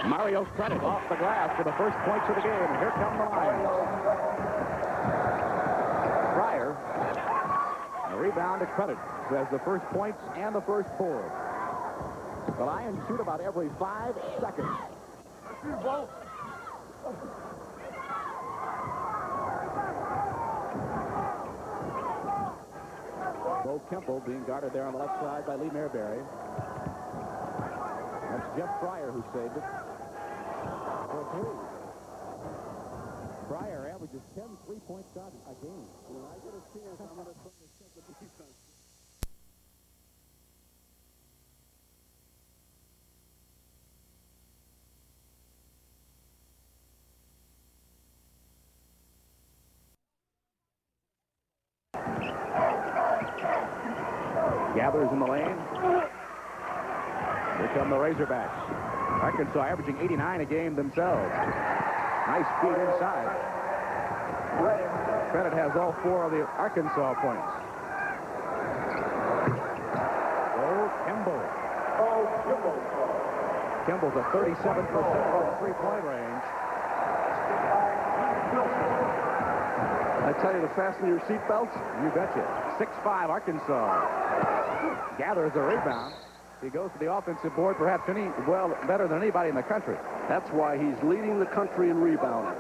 Mario Credit off the glass for the first points of the game. And here come the Lions. Fryer, a rebound to Credit, who has the first points and the first board. The Lions shoot about every 5 seconds. Bo Kimble being guarded there on the left side by Lee Mayberry. That's Jeff Fryer who saved it for 3. Fryer averages 10 3-point shots a game. When I get a chance, I'm going to try to set the defense. Gathers in the lane. Here come the Razorbacks. Arkansas averaging 89 a game themselves. Nice feed inside. Credit has all 4 of the Arkansas points. Oh, Kimble. Kimble's at 37% from 3-point range. I tell you to fasten your seatbelts. You betcha. 6'5" Arkansas. Gathers the rebound. He goes to the offensive board perhaps better than anybody in the country. That's why he's leading the country in rebounding.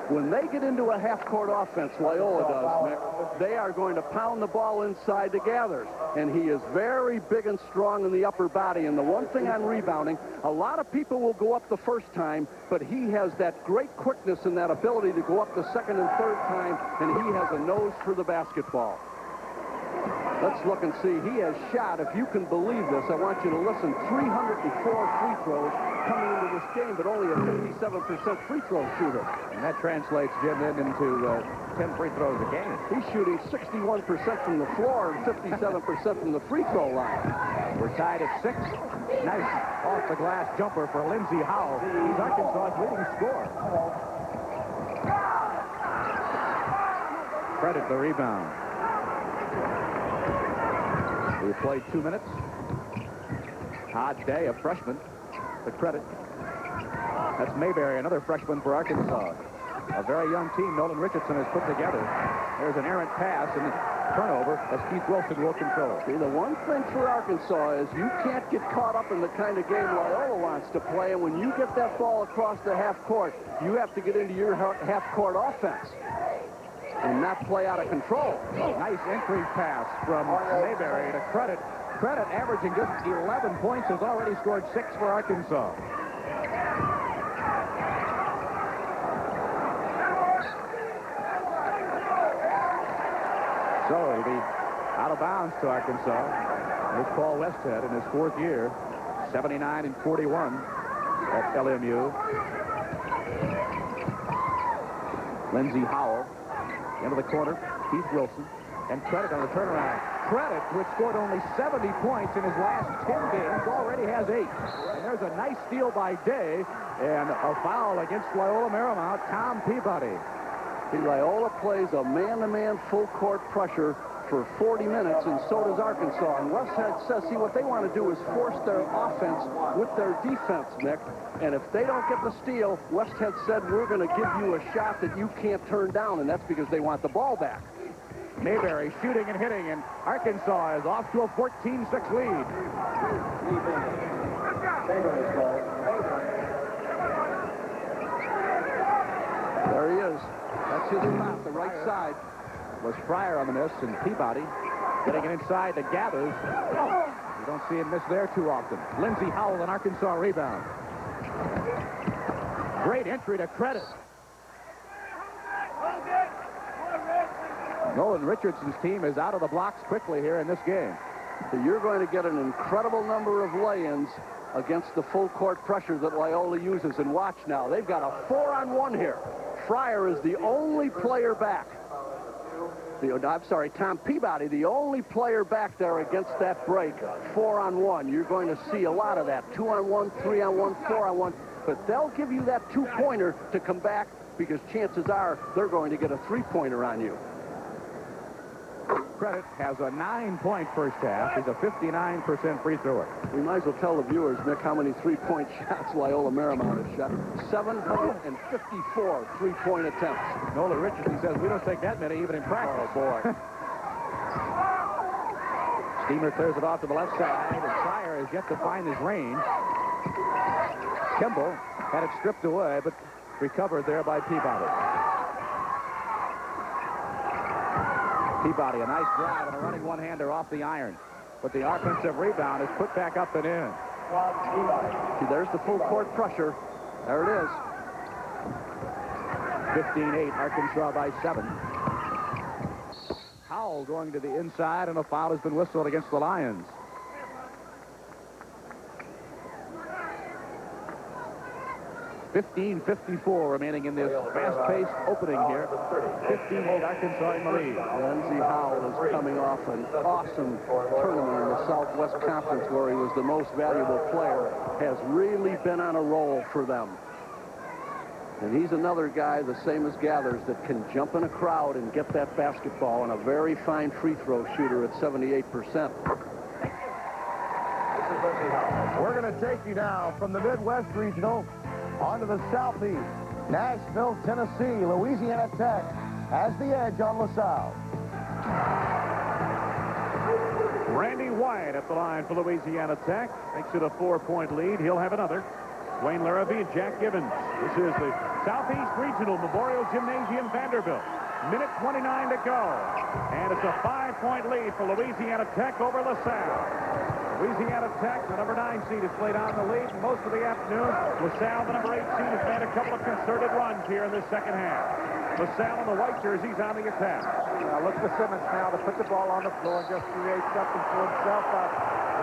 When they get into a half-court offense, Loyola does, Mick, they are going to pound the ball inside the Gathers. And he is very big and strong in the upper body. And the one thing on rebounding, a lot of people will go up the first time, but he has that great quickness and that ability to go up the second and third time, and he has a nose for the basketball. Let's look and see. He has shot, if you can believe this, I want you to listen, 304 free throws coming into this game, but only a 57% free throw shooter. And that translates, Jim, into 10 free throws a game. He's shooting 61% from the floor and 57% from the free throw line. We're tied at 6. Nice off-the-glass jumper for Lindsey Howell. He's Arkansas's leading scorer. Credit the rebound. We played 2 minutes. Todd Day, a freshman, the Credit. That's Mayberry, another freshman for Arkansas. A very young team Nolan Richardson has put together. There's an errant pass and turnover as Keith Wilson will control. See, the one thing for Arkansas is you can't get caught up in the kind of game Loyola wants to play, and when you get that ball across the half court, you have to get into your half court offense and not play out of control. Nice entry pass from Mayberry to Credit. Credit, averaging just 11 points, has already scored 6 for Arkansas. So it'll be out of bounds to Arkansas. Here's Paul Westhead in his 4th year, 79-41 at LMU. Lindsey Howell into the corner, Keith Wilson, and Credit on the turnaround. Credit, which scored only 70 points in his last 10 games, already has 8. And there's a nice steal by Day, and a foul against Loyola Marymount, Tom Peabody. See, Loyola plays a man-to-man full-court pressure for 40 minutes, and so does Arkansas. And Westhead says, see, what they want to do is force their offense with their defense, Nick. And if they don't get the steal, Westhead said, we're going to give you a shot that you can't turn down, and that's because they want the ball back. Mayberry shooting and hitting, and Arkansas is off to a 14-6 lead. There he is. That's his shot, the right side. Was Fryer on the miss, and Peabody getting it inside the Gathers. You don't see him miss there too often. Lindsey Howell, an Arkansas rebound. Great entry to Credit. Nolan Richardson's team is out of the blocks quickly here in this game. So you're going to get an incredible number of lay-ins against the full court pressure that Loyola uses. And watch now, they've got a 4-on-1 here. Fryer is the only player back. Tom Peabody, the only player back there against that break. 4-on-1. You're going to see a lot of that. 2-on-1, 3-on-1, 4-on-1. But they'll give you that 2-pointer to come back because chances are they're going to get a 3-pointer on you. Credit has a 9-point first half. He's a 59% free thrower. We might as well tell the viewers, Mick, how many three-point shots Loyola Marymount has shot. 754 three-point attempts. Nola Richardson says we don't take that many even in practice. Oh, boy. Steamer clears it off to the left side, and Pryor has yet to find his range. Kimble had it stripped away, but recovered there by Peabody. Peabody, a nice drive and a running one-hander off the iron. But the offensive rebound is put back up and in. See, there's the full court pressure. There it is. 15-8, Arkansas by 7. Howell going to the inside, and a foul has been whistled against the Lions. .54 remaining in this fast-paced opening here. 15-8, Arkansas in the lead. Lindsey Howell is coming off an awesome tournament in the Southwest Conference where he was the most valuable player. Has really been on a roll for them. And he's another guy, the same as Gathers, that can jump in a crowd and get that basketball, and a very fine free throw shooter at 78%. We're going to take you now from the Midwest Regional onto the Southeast. Nashville, Tennessee, Louisiana Tech has the edge on LaSalle. Randy White at the line for Louisiana Tech. Makes it a 4-point lead. He'll have another. Wayne Larrabee and Jack Gibbons. This is the Southeast Regional Memorial Gymnasium, Vanderbilt. Minute 29 to go. And it's a 5-point lead for Louisiana Tech over LaSalle. Louisiana Tech, the number 9 seed, has played on the lead most of the afternoon. LaSalle, the number 8 seed, has made a couple of concerted runs here in this second half. LaSalle in the white jerseys on the attack. Look for Simmons now to put the ball on the floor and just create something for himself.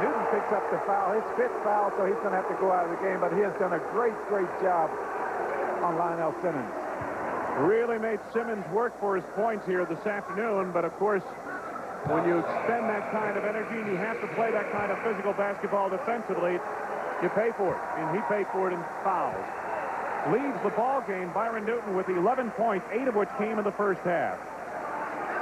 Newton picks up the foul, his 5th foul, so he's going to have to go out of the game, but he has done a great job on Lionel Simmons. Really made Simmons work for his points here this afternoon, but of course, when you expend that kind of energy and you have to play that kind of physical basketball defensively, you pay for it, and he paid for it in fouls. Leads the ball game, Byron Newton, with 11 points, 8 of which came in the first half.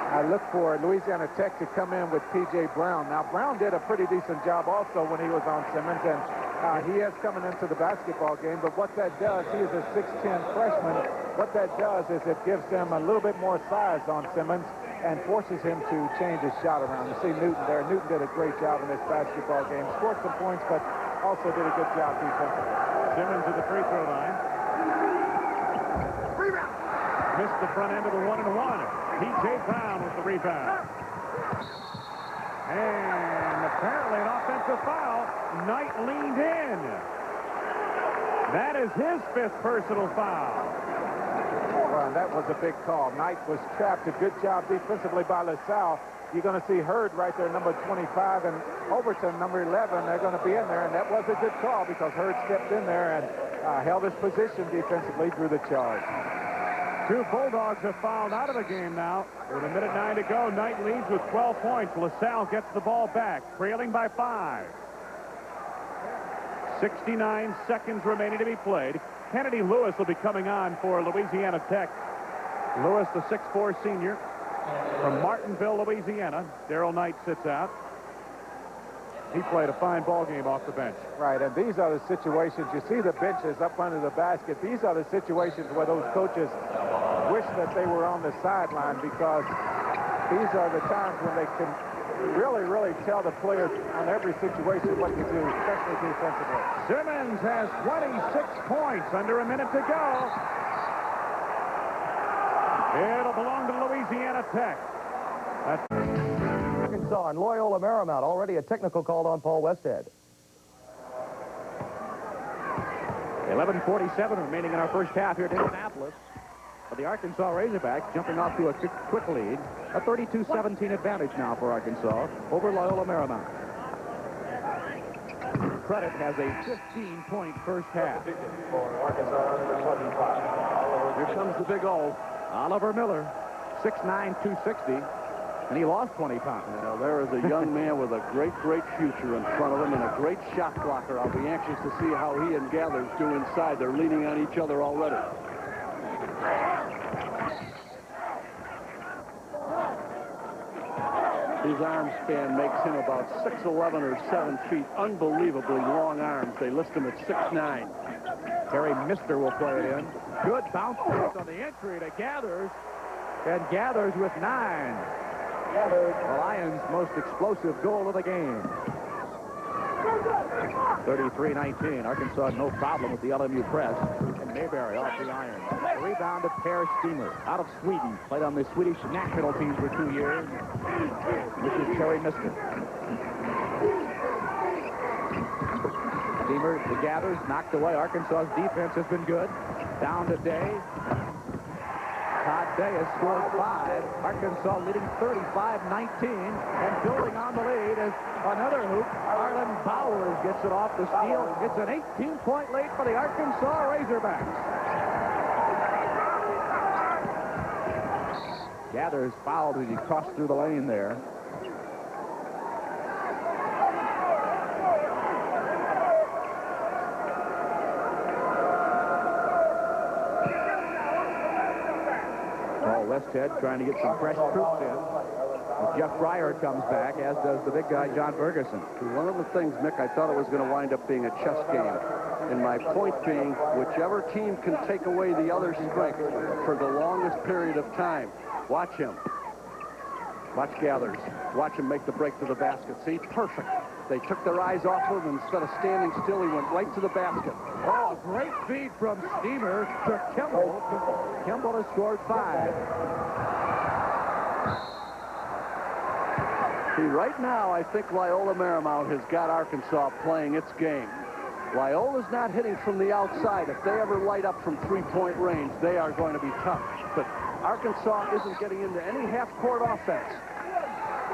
I look for Louisiana Tech to come in with P.J. Brown. Now, Brown did a pretty decent job also when he was on Simmons, and he is coming into the basketball game, but what that does, he is a 6'10 freshman. What that does is it gives them a little bit more size on Simmons and forces him to change his shot around. You see Newton there. Newton did a great job in this basketball game. Scored some points, but also did a good job defensively. Simmons at the free throw line. Missed the front end of the 1-and-1. P.J. Brown with the rebound. And apparently an offensive foul. Knight leaned in. That is his 5th personal foul. Well, that was a big call. Knight was trapped. A good job defensively by LaSalle. You're going to see Hurd right there, number 25, and Overton, number 11. They're going to be in there, and that was a good call because Hurd stepped in there and held his position defensively through the charge. 2 Bulldogs have fouled out of the game now. With a minute 9 to go, Knight leads with 12 points. LaSalle gets the ball back, trailing by 5. 69 seconds remaining to be played. Kennedy Lewis will be coming on for Louisiana Tech. Lewis, the 6'4 senior from Martinville, Louisiana. Darrell Knight sits out. He played a fine ball game off the bench. Right, and these are the situations. You see the benches up under the basket. These are the situations where those coaches wish that they were on the sideline because these are the times when they can really tell the players on every situation what to do, especially defensively. Simmons has 26 points, under a minute to go. It'll belong to Louisiana Tech. Arkansas and Loyola Marymount. Already a technical call on Paul Westhead. 11:47 remaining in our first half here at Indianapolis. But the Arkansas Razorbacks jumping off to a quick lead. A 32-17 advantage now for Arkansas over Loyola Marymount. Credit has a 15-point first half. Here comes the big O. Oliver Miller, 6'9", 260, and he lost 20 pounds. You know, there is a young man with a great future in front of him and a great shot blocker. I'll be anxious to see how he and Gathers do inside. They're leaning on each other already. His arm span makes him about 6'11" or 7 feet. Unbelievably long arms. They list him at 6'9". Terry Mister will play it in. Good bounce pass on the entry to Gathers. And Gathers with 9. The Lions' most explosive goal of the game. 33-19. Arkansas no problem with the LMU press. And Mayberry off the iron. The rebound to Per Steamer out of Sweden. Played on the Swedish national team for 2 years. This is Terry Mister. Steamer to Gathers, knocked away. Arkansas's defense has been good. Down to Day. Todd Day has scored 5. Arkansas leading 35-19. And building on the lead is another hoop. Arlen Bowers gets it off the steal. It's an 18-point lead for the Arkansas Razorbacks. Gathers fouled as he crossed through the lane there. Westhead trying to get some fresh troops in. Jeff Fryer comes back, as does the big guy, John Ferguson. One of the things, Mick, I thought it was going to wind up being a chess game. And my point being, whichever team can take away the other's strength for the longest period of time. Watch him. Watch Gathers. Watch him make the break to the basket. See, perfect. They took their eyes off of him. Instead of standing still, he went right to the basket. Oh, a great feed from Steamer to Kimble. Kimble has scored 5. See, right now, I think Loyola Marymount has got Arkansas playing its game. Loyola's not hitting from the outside. If they ever light up from three-point range, they are going to be tough. But Arkansas isn't getting into any half-court offense.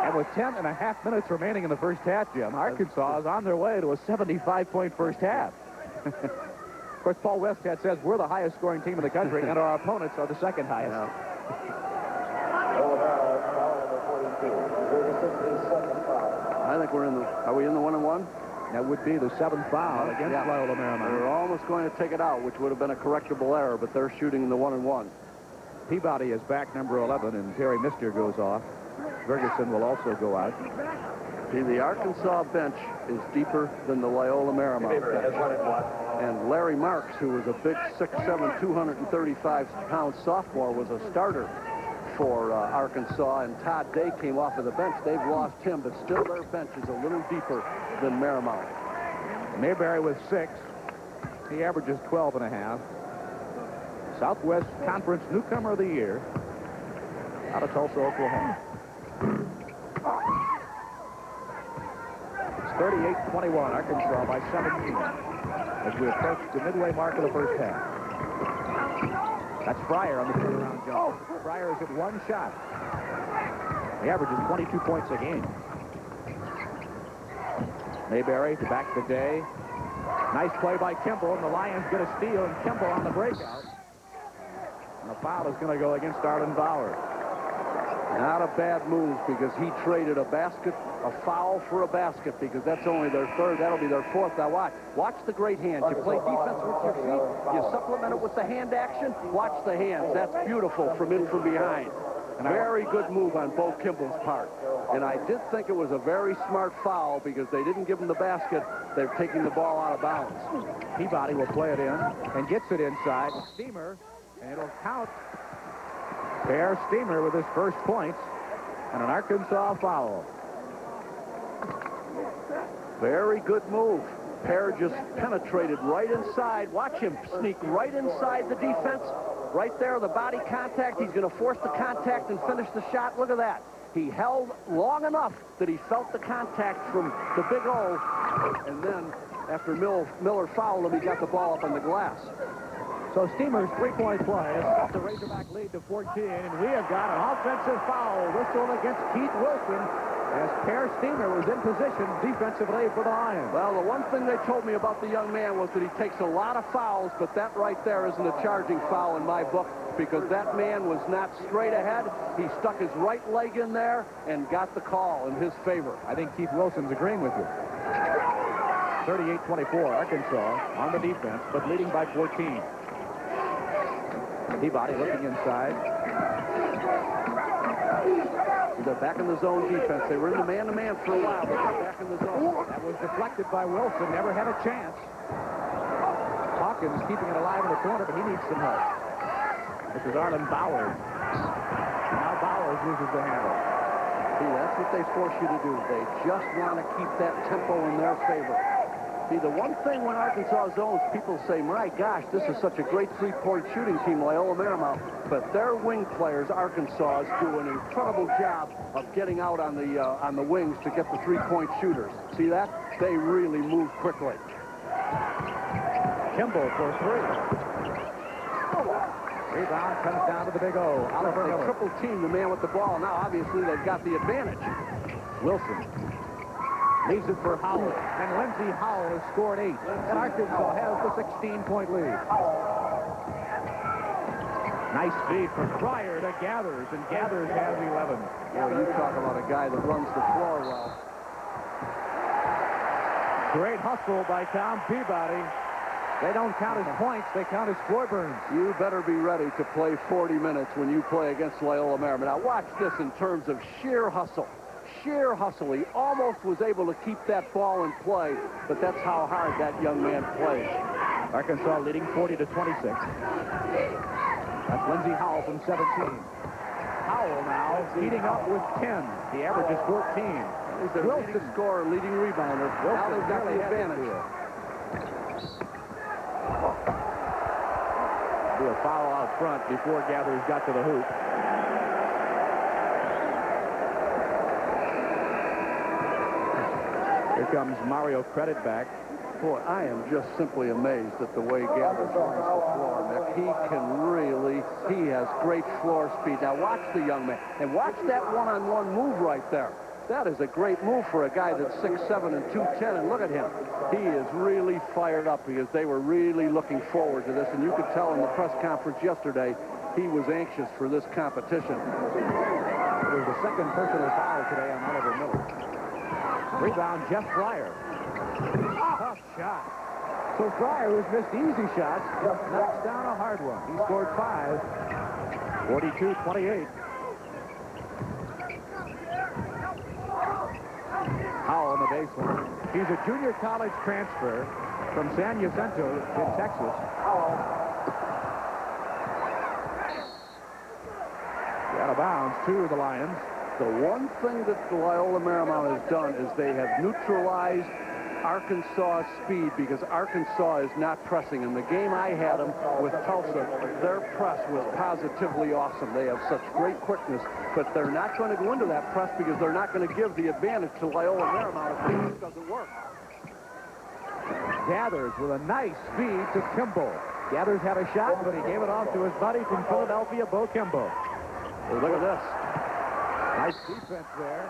And with 10.5 minutes remaining in the first half, Jim, Arkansas is on their way to a 75-point first half. Of course, Paul Westhead says we're the highest scoring team in the country, and our opponents are the second highest. Yeah. I think we're in the... Are we in the 1-and-1? That would be the 7th foul against Loyola Marymount. They're almost going to take it out, which would have been a correctable error, but they're shooting the 1-and-1. Peabody is back, number 11, and Terry Mister goes off. Ferguson will also go out. See, the Arkansas bench is deeper than the Loyola Marymount bench. And Larry Marks, who was a big 6'7", 235-pound sophomore, was a starter for Arkansas, and Todd Day came off of the bench. They've lost him, but still their bench is a little deeper than Marymount. Mayberry with 6. He averages 12.5. Southwest Conference Newcomer of the Year out of Tulsa, Oklahoma. It's 38-21, Arkansas by 17 as we approach the midway mark of the first half. That's Fryer on the turnaround jump. Fryer is at 1 shot. He averages 22 points a game. Mayberry to back the Day. Nice play by Kimble, and the Lions get a steal, and Kimble on the breakout. And the foul is going to go against Arlen Bowers. Not a bad move, because he traded a foul for a basket, because that's only their 3rd. That'll be their 4th. Now watch the great hands. You play defense with your feet. You supplement it with the hand action. Watch the hands. That's beautiful from in from behind. And very good move on Bo Kimble's part. And I did think it was a very smart foul, because they didn't give him the basket. They're taking the ball out of bounds. Peabody will play it in and gets it inside. Steamer, and it'll count. Per Steamer with his first points and an Arkansas foul. Very good move. Per just penetrated right inside. Watch him sneak right inside the defense. Right there, the body contact. He's going to force the contact and finish the shot. Look at that. He held long enough that he felt the contact from the big O. And then, after Miller fouled him, he got the ball up on the glass. So Steamer's three-point play has brought the Razorback lead to 14, and we have got an offensive foul whistled against Keith Wilson as Per Steamer was in position defensively for the Lions. Well, the one thing they told me about the young man was that he takes a lot of fouls, but that right there isn't a charging foul in my book, because that man was not straight ahead. He stuck his right leg in there and got the call in his favor. I think Keith Wilson's agreeing with you. 38-24, Arkansas on the defense, but leading by 14. Peabody looking inside. They're back in the zone defense. They were in the man-to-man for a while, but they're back in the zone. That was deflected by Wilson. Never had a chance. Hawkins keeping it alive in the corner, but he needs some help. This is Arlen Bowers. Now Bowers loses the handle. See, that's what they force you to do. They just want to keep that tempo in their favor. See, the one thing when Arkansas zones, people say, my gosh, this is such a great three-point shooting team, Loyola Marymount. But their wing players, Arkansas, do an incredible job of getting out on the wings to get the three-point shooters. See that? They really move quickly. Kimble for three. Rebound comes down to the big O. Oliver They Miller. triple team the man with the ball. Now, obviously, they've got the advantage. Wilson leaves it for Howell. And Lindsey Howell has scored 8. And Arkansas has the 16-point lead. Nice feed from Fryer to Gathers, and Gathers has 11. Boy, you talk about a guy that runs the floor well. Great hustle by Tom Peabody. They don't count as points, they count as floor burns. You better be ready to play 40 minutes when you play against Loyola Marymount. Now, watch this in terms of sheer hustle. Sheer hustle. He almost was able to keep that ball in play, but that's how hard that young man plays. Arkansas leading 40-26. That's Lindsey Howell from 17. Howell now heating up with 10. The average is 14. He's their leading scorer, leading rebounder. Now they've got the advantage. Do a foul out front before Gathers got to the hoop. Here comes Mario Credit back. Boy, I am just simply amazed at the way Gathers runs the floor, Nick. He has great floor speed. Now watch the young man, and watch that one-on-one move right there. That is a great move for a guy that's 6'7" and 210, and look at him. He is really fired up because they were really looking forward to this, and you could tell in the press conference yesterday he was anxious for this competition. It was the second personal foul today on Oliver Miller. Rebound, Jeff Fryer. Tough shot. So Fryer, who's missed easy shots, knocks down a hard one. He scored 5. 42-28. Howell on the baseline. He's a junior college transfer from San Jacinto in Texas. Out of bounds to the Lions. The one thing that the Loyola Marymount has done is they have neutralized Arkansas' speed because Arkansas is not pressing. In the game I had them with Tulsa, their press was positively awesome. They have such great quickness, but they're not going to go into that press because they're not going to give the advantage to Loyola Marymount if this doesn't work. Gathers with a nice feed to Kimble. Gathers had a shot, but he gave it off to his buddy from Philadelphia, Bo Kimble. Look at this. Nice defense there.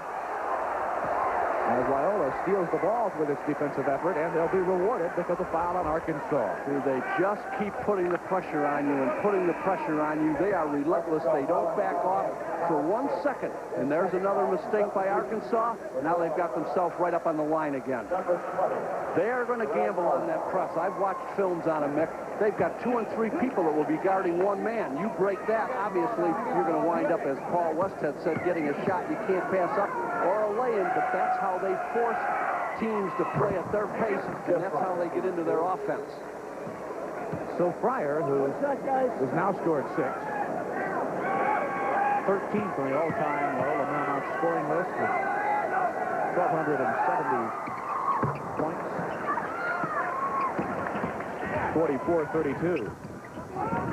As Loyola steals the balls with its defensive effort, and they'll be rewarded because of foul on Arkansas. See, they just keep putting the pressure on you and putting the pressure on you. They are relentless. They don't back off for 1 second. And there's another mistake by Arkansas. Now they've got themselves right up on the line again. They are going to gamble on that press. I've watched films on them, Mick. They've got 2 and 3 people that will be guarding one man. You break that, obviously, you're going to wind up, as Paul Westhead said, getting a shot you can't pass up or a lay-in, but that's how they force teams to play at their pace, and that's how they get into their offense. So Fryer, who has now scored 6, 13th on the all-time Loyola Marymount scoring list with 1,270 points. 44-32.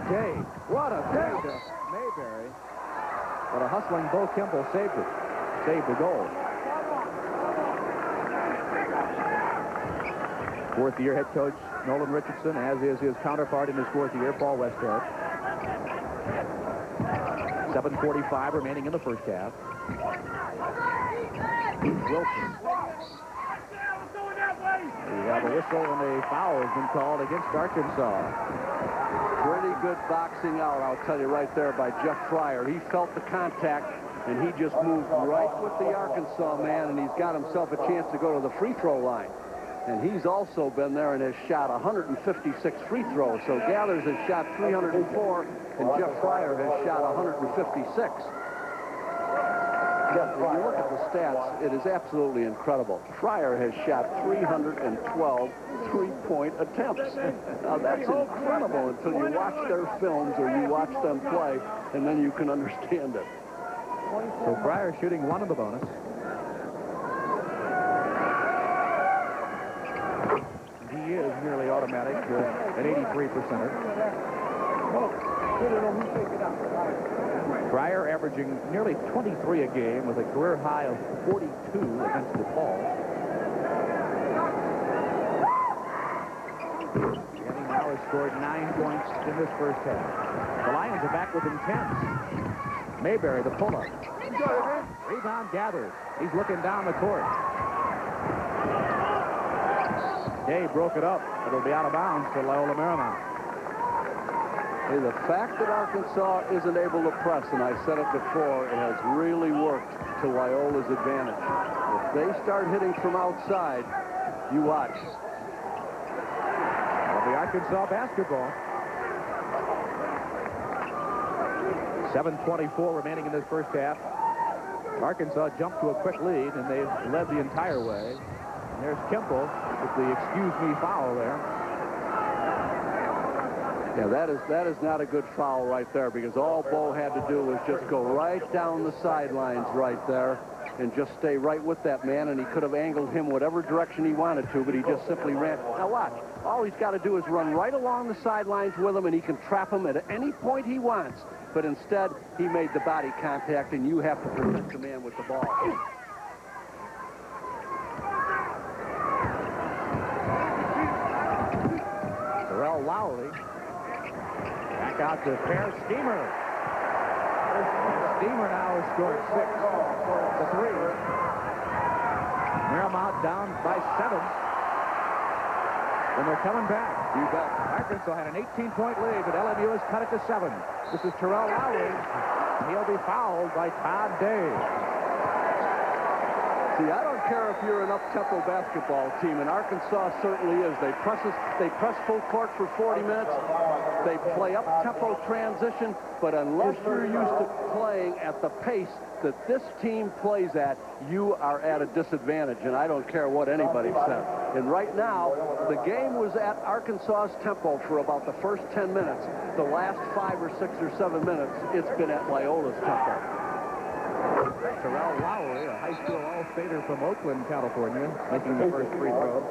Day, what a day to Mayberry. But a hustling Bo Kimble saved it. Saved the goal. Fourth-year head coach Nolan Richardson, as is his counterpart in his 4th year, Paul Westhead. 7:45 remaining in the first half. Wilson. We have a whistle and a foul has been called against Arkansas. Pretty good boxing out, I'll tell you right there, by Jeff Fryer. He felt the contact, and he just moved right with the Arkansas man, and he's got himself a chance to go to the free throw line. And he's also been there and has shot 156 free throws. So Gathers has shot 304, and Jeff Fryer has shot 156. When you look at the stats, it is absolutely incredible. Fryer has shot 312 three-point attempts. Now, that's incredible until you watch their films or you watch them play, and then you can understand it. So Fryer shooting one of the bonus. He is nearly automatic, an 83%er. Fryer averaging nearly 23 a game with a career high of 42 against DePaul. And he now has scored 9 points in this first half. The Lions are back within 10. Mayberry, the pull-up. Rebound gathers. He's looking down the court. Day broke it up. It'll be out of bounds to Loyola Marymount. Hey, the fact that Arkansas isn't able to press, and I said it before, it has really worked to Loyola's advantage. If they start hitting from outside, you watch. That'll be Arkansas basketball. 7:24 remaining in this first half. Arkansas jumped to a quick lead, and they've led the entire way. And there's Kimble with the excuse me foul there. Yeah, that is not a good foul right there, because all Bo had to do was just go right down the sidelines right there and just stay right with that man, and he could have angled him whatever direction he wanted to, but he just simply ran. Now watch. All he's got to do is run right along the sidelines with him, and he can trap him at any point he wants. But instead, he made the body contact, and you have to protect the man with the ball. Terrell Lowry. Back out to Per Steamer. Steamer now has scored 6 to 3. Marymount down by 7. And they're coming back. You bet. Arkansas had an 18-point lead, but LMU has cut it to 7. This is Terrell Lowry. He'll be fouled by Todd Day. See, I don't care if you're an up-tempo basketball team, and Arkansas certainly is. They press full court for 40 minutes. They play up-tempo transition, but unless you're used to playing at the pace that this team plays at, you are at a disadvantage, and I don't care what anybody says. And right now, the game was at Arkansas's tempo for about the first 10 minutes. The last 5 or 6 or 7 minutes, it's been at Loyola's tempo. Terrell Lowry, a high school all-stater from Oakland, California, making the first free throw.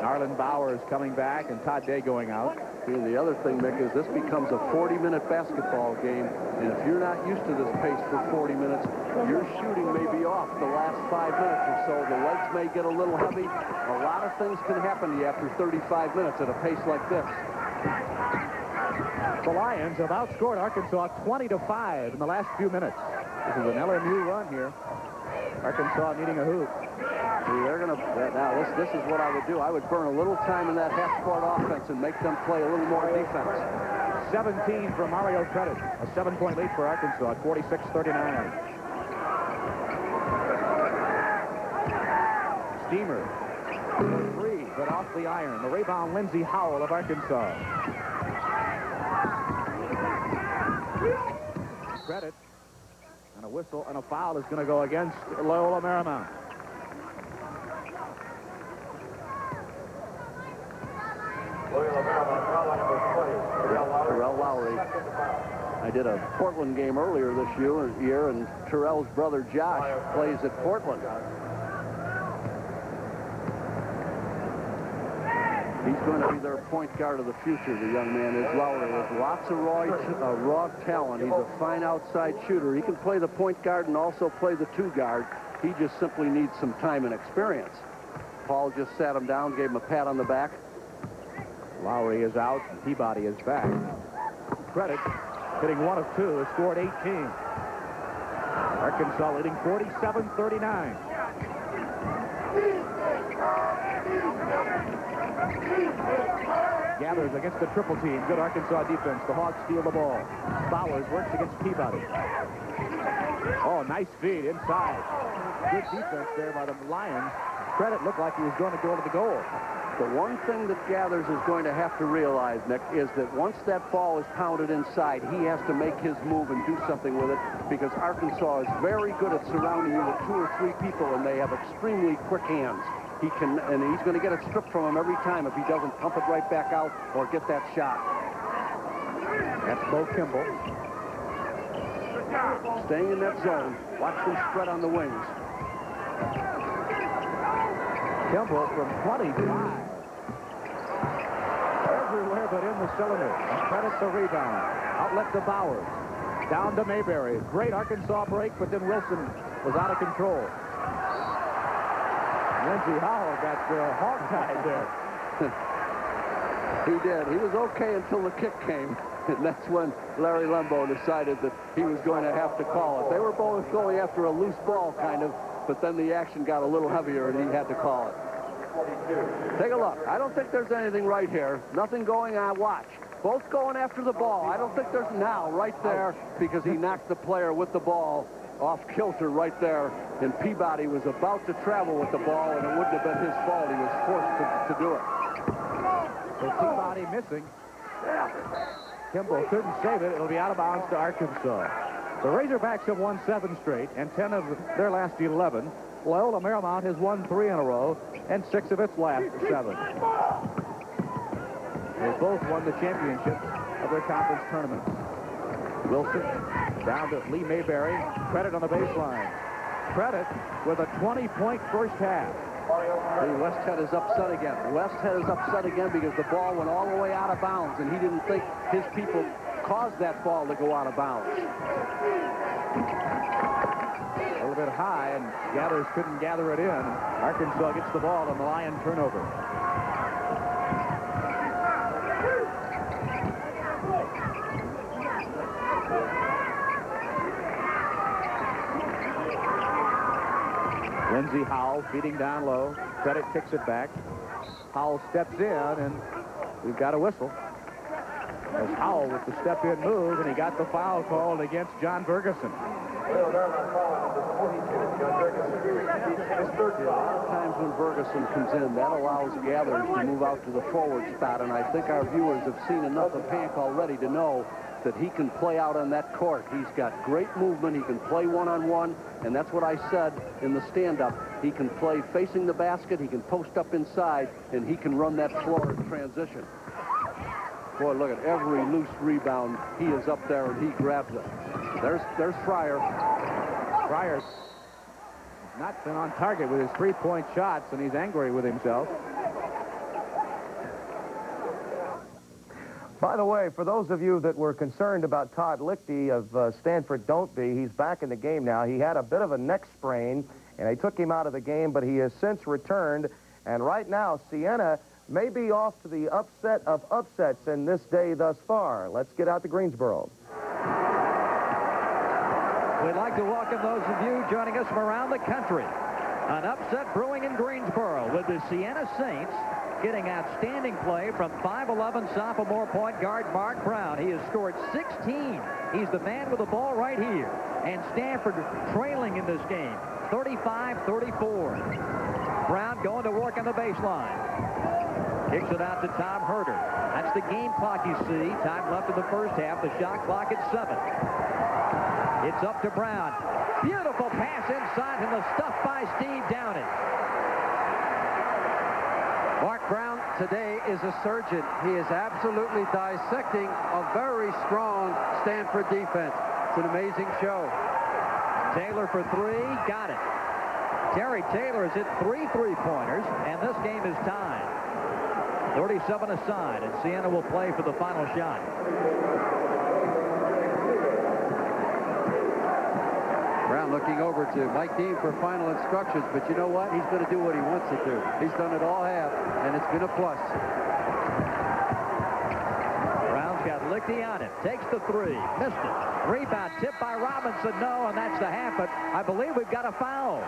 Arlen Bowers coming back and Todd Day going out. And the other thing, Mick, is this becomes a 40-minute basketball game, and if you're not used to this pace for 40 minutes, your shooting may be off the last 5 minutes or so. The legs may get a little heavy. A lot of things can happen to you after 35 minutes at a pace like this. The Lions have outscored Arkansas 20-5 in the last few minutes. This is an LMU run here. Arkansas needing a hoop. See, they're going to, now this is what I would do. I would burn a little time in that half-court offense and make them play a little more defense. 17 for Mario Credit. A 7-point lead for Arkansas at 46-39. Steamer. 3, but off the iron. The rebound, Lindsey Howell of Arkansas. Credit. And a whistle and a foul is going to go against Loyola Marymount. Terrell Lowry. I did a Portland game earlier this year, and Terrell's brother Josh plays at Portland. He's going to be their point guard of the future, the young man is. Lowry has lots of raw talent. He's a fine outside shooter. He can play the point guard and also play the 2 guard. He just simply needs some time and experience. Paul just sat him down, gave him a pat on the back. Lowry is out, and Peabody is back. Credit, hitting 1 of 2, has scored 18. Arkansas leading 47-39. Gathers against the triple team. Good Arkansas defense. The Hawks steal the ball. Bowers works against Peabody. Oh, nice feed inside. Good defense there by the Lions. Credit looked like he was going to go to the goal. The one thing that Gathers is going to have to realize, Nick, is that once that ball is pounded inside, he has to make his move and do something with it, because Arkansas is very good at surrounding you with 2 or 3 people, and they have extremely quick hands. He's going to get it stripped from him every time if he doesn't pump it right back out or get that shot. That's Bo Kimble. Staying in that zone. Watch them spread on the wings. Kimble from 25. Everywhere but in the cylinder. Credit the rebound. Outlet to Bowers. Down to Mayberry. Great Arkansas break, but then Wilson was out of control. Lindsey Howell got hog-tied there. He did. He was okay until the kick came. And that's when Larry Lembo decided that he was going to have to call it. They were both going after a loose ball, kind of, but then the action got a little heavier, and he had to call it. Take a look. I don't think there's anything right here. Nothing going on. Watch. Both going after the ball. I don't think there's now right there, because he knocked the player with the ball off kilter right there, and Peabody was about to travel with the ball, and it wouldn't have been his fault. He was forced to do it. So Peabody missing. Kimble couldn't save it. It'll be out of bounds to Arkansas. The Razorbacks have won 7 straight, and 10 of their last 11. Loyola Marymount has won 3 in a row, and 6 of its last 7. They both won the championship of their conference tournaments. Wilson down to Lee Mayberry. Credit on the baseline. Credit with a 20-point first half. The Westhead is upset again. Westhead is upset again because the ball went all the way out of bounds, and he didn't think his people caused that ball to go out of bounds. A little bit high, and Gathers couldn't gather it in. Arkansas gets the ball on the Lion turnover. Lindsey Howell feeding down low. Credit kicks it back. Howell steps in, and we've got a whistle. As Howell with the step-in move, and he got the foul called against John Ferguson. Times when Ferguson comes in, that allows Gathers to move out to the forward spot, and I think our viewers have seen enough of Hank already to know that he can play out on that court. He's got great movement. He can play one-on-one, and that's what I said in the stand-up. He can play facing the basket, he can post up inside, and he can run that floor in transition. Boy, look at every loose rebound. He is up there, and he grabs it. There's Fryer. Fryer's not been on target with his three-point shots, and he's angry with himself. By the way, for those of you that were concerned about Todd Lichty of Stanford Don't Be, he's back in the game now. He had a bit of a neck sprain, and they took him out of the game, but he has since returned. And right now, Siena may be off to the upset of upsets in this day thus far. Let's get out to Greensboro. We'd like to welcome those of you joining us from around the country. An upset brewing in Greensboro with the Siena Saints getting outstanding play from 5'11" sophomore point guard Mark Brown. He has scored 16. He's the man with the ball right here. And Stanford trailing in this game, 35-34. Brown going to work on the baseline. Kicks it out to Tom Herter. That's the game clock you see. Time left in the first half. The shot clock at 7. It's up to Brown. Beautiful pass inside and the stuff by Steve Downing. Mark Brown today is a surgeon. He is absolutely dissecting a very strong Stanford defense. It's an amazing show. Taylor for 3, got it. Terry Taylor has hit 3 three-pointers, and this game is tied. 37 aside, and Siena will play for the final shot. Brown looking over to Mike Dean for final instructions, but you know what? He's going to do what he wants to do. He's done it all half, and it's been a plus. Brown's got Lichty on it. Takes the 3. Missed it. Rebound tipped by Robinson. No, and that's the half, but I believe we've got a foul.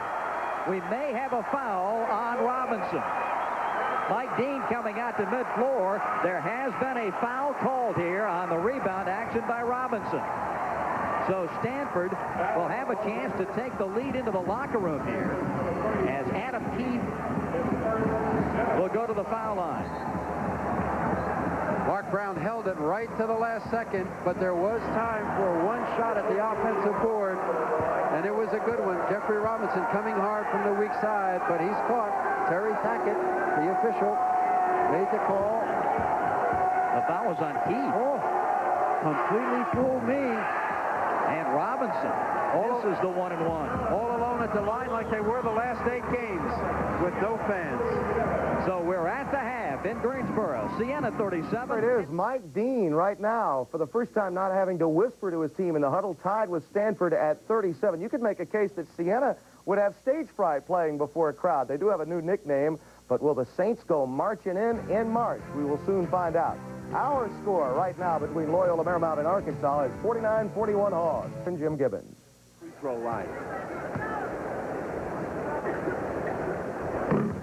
We may have a foul on Robinson. Mike Dean coming out to mid-floor. There has been a foul called here on the rebound action by Robinson. So Stanford will have a chance to take the lead into the locker room here as Adam Keith will go to the foul line. Mark Brown held it right to the last second, but there was time for one shot at the offensive board, and it was a good one. Jeffrey Robinson coming hard from the weak side, but he's caught. Terry Tackett, the official, made the call. The foul was on Keith. Oh, completely fooled me. And Robinson. This is the 1-and-1. All alone at the line like they were the last 8 games with no fans. So we're at the half in Greensboro. Siena 37. It is Mike Dean right now, for the first time not having to whisper to his team in the huddle, tied with Stanford at 37. You could make a case that Siena would have stage fright playing before a crowd. They do have a new nickname, but will the Saints go marching in March? We will soon find out. Our score right now between Loyola Marymount and Arkansas is 49-41 Hogs. And Jim Gibbons. Free throw line.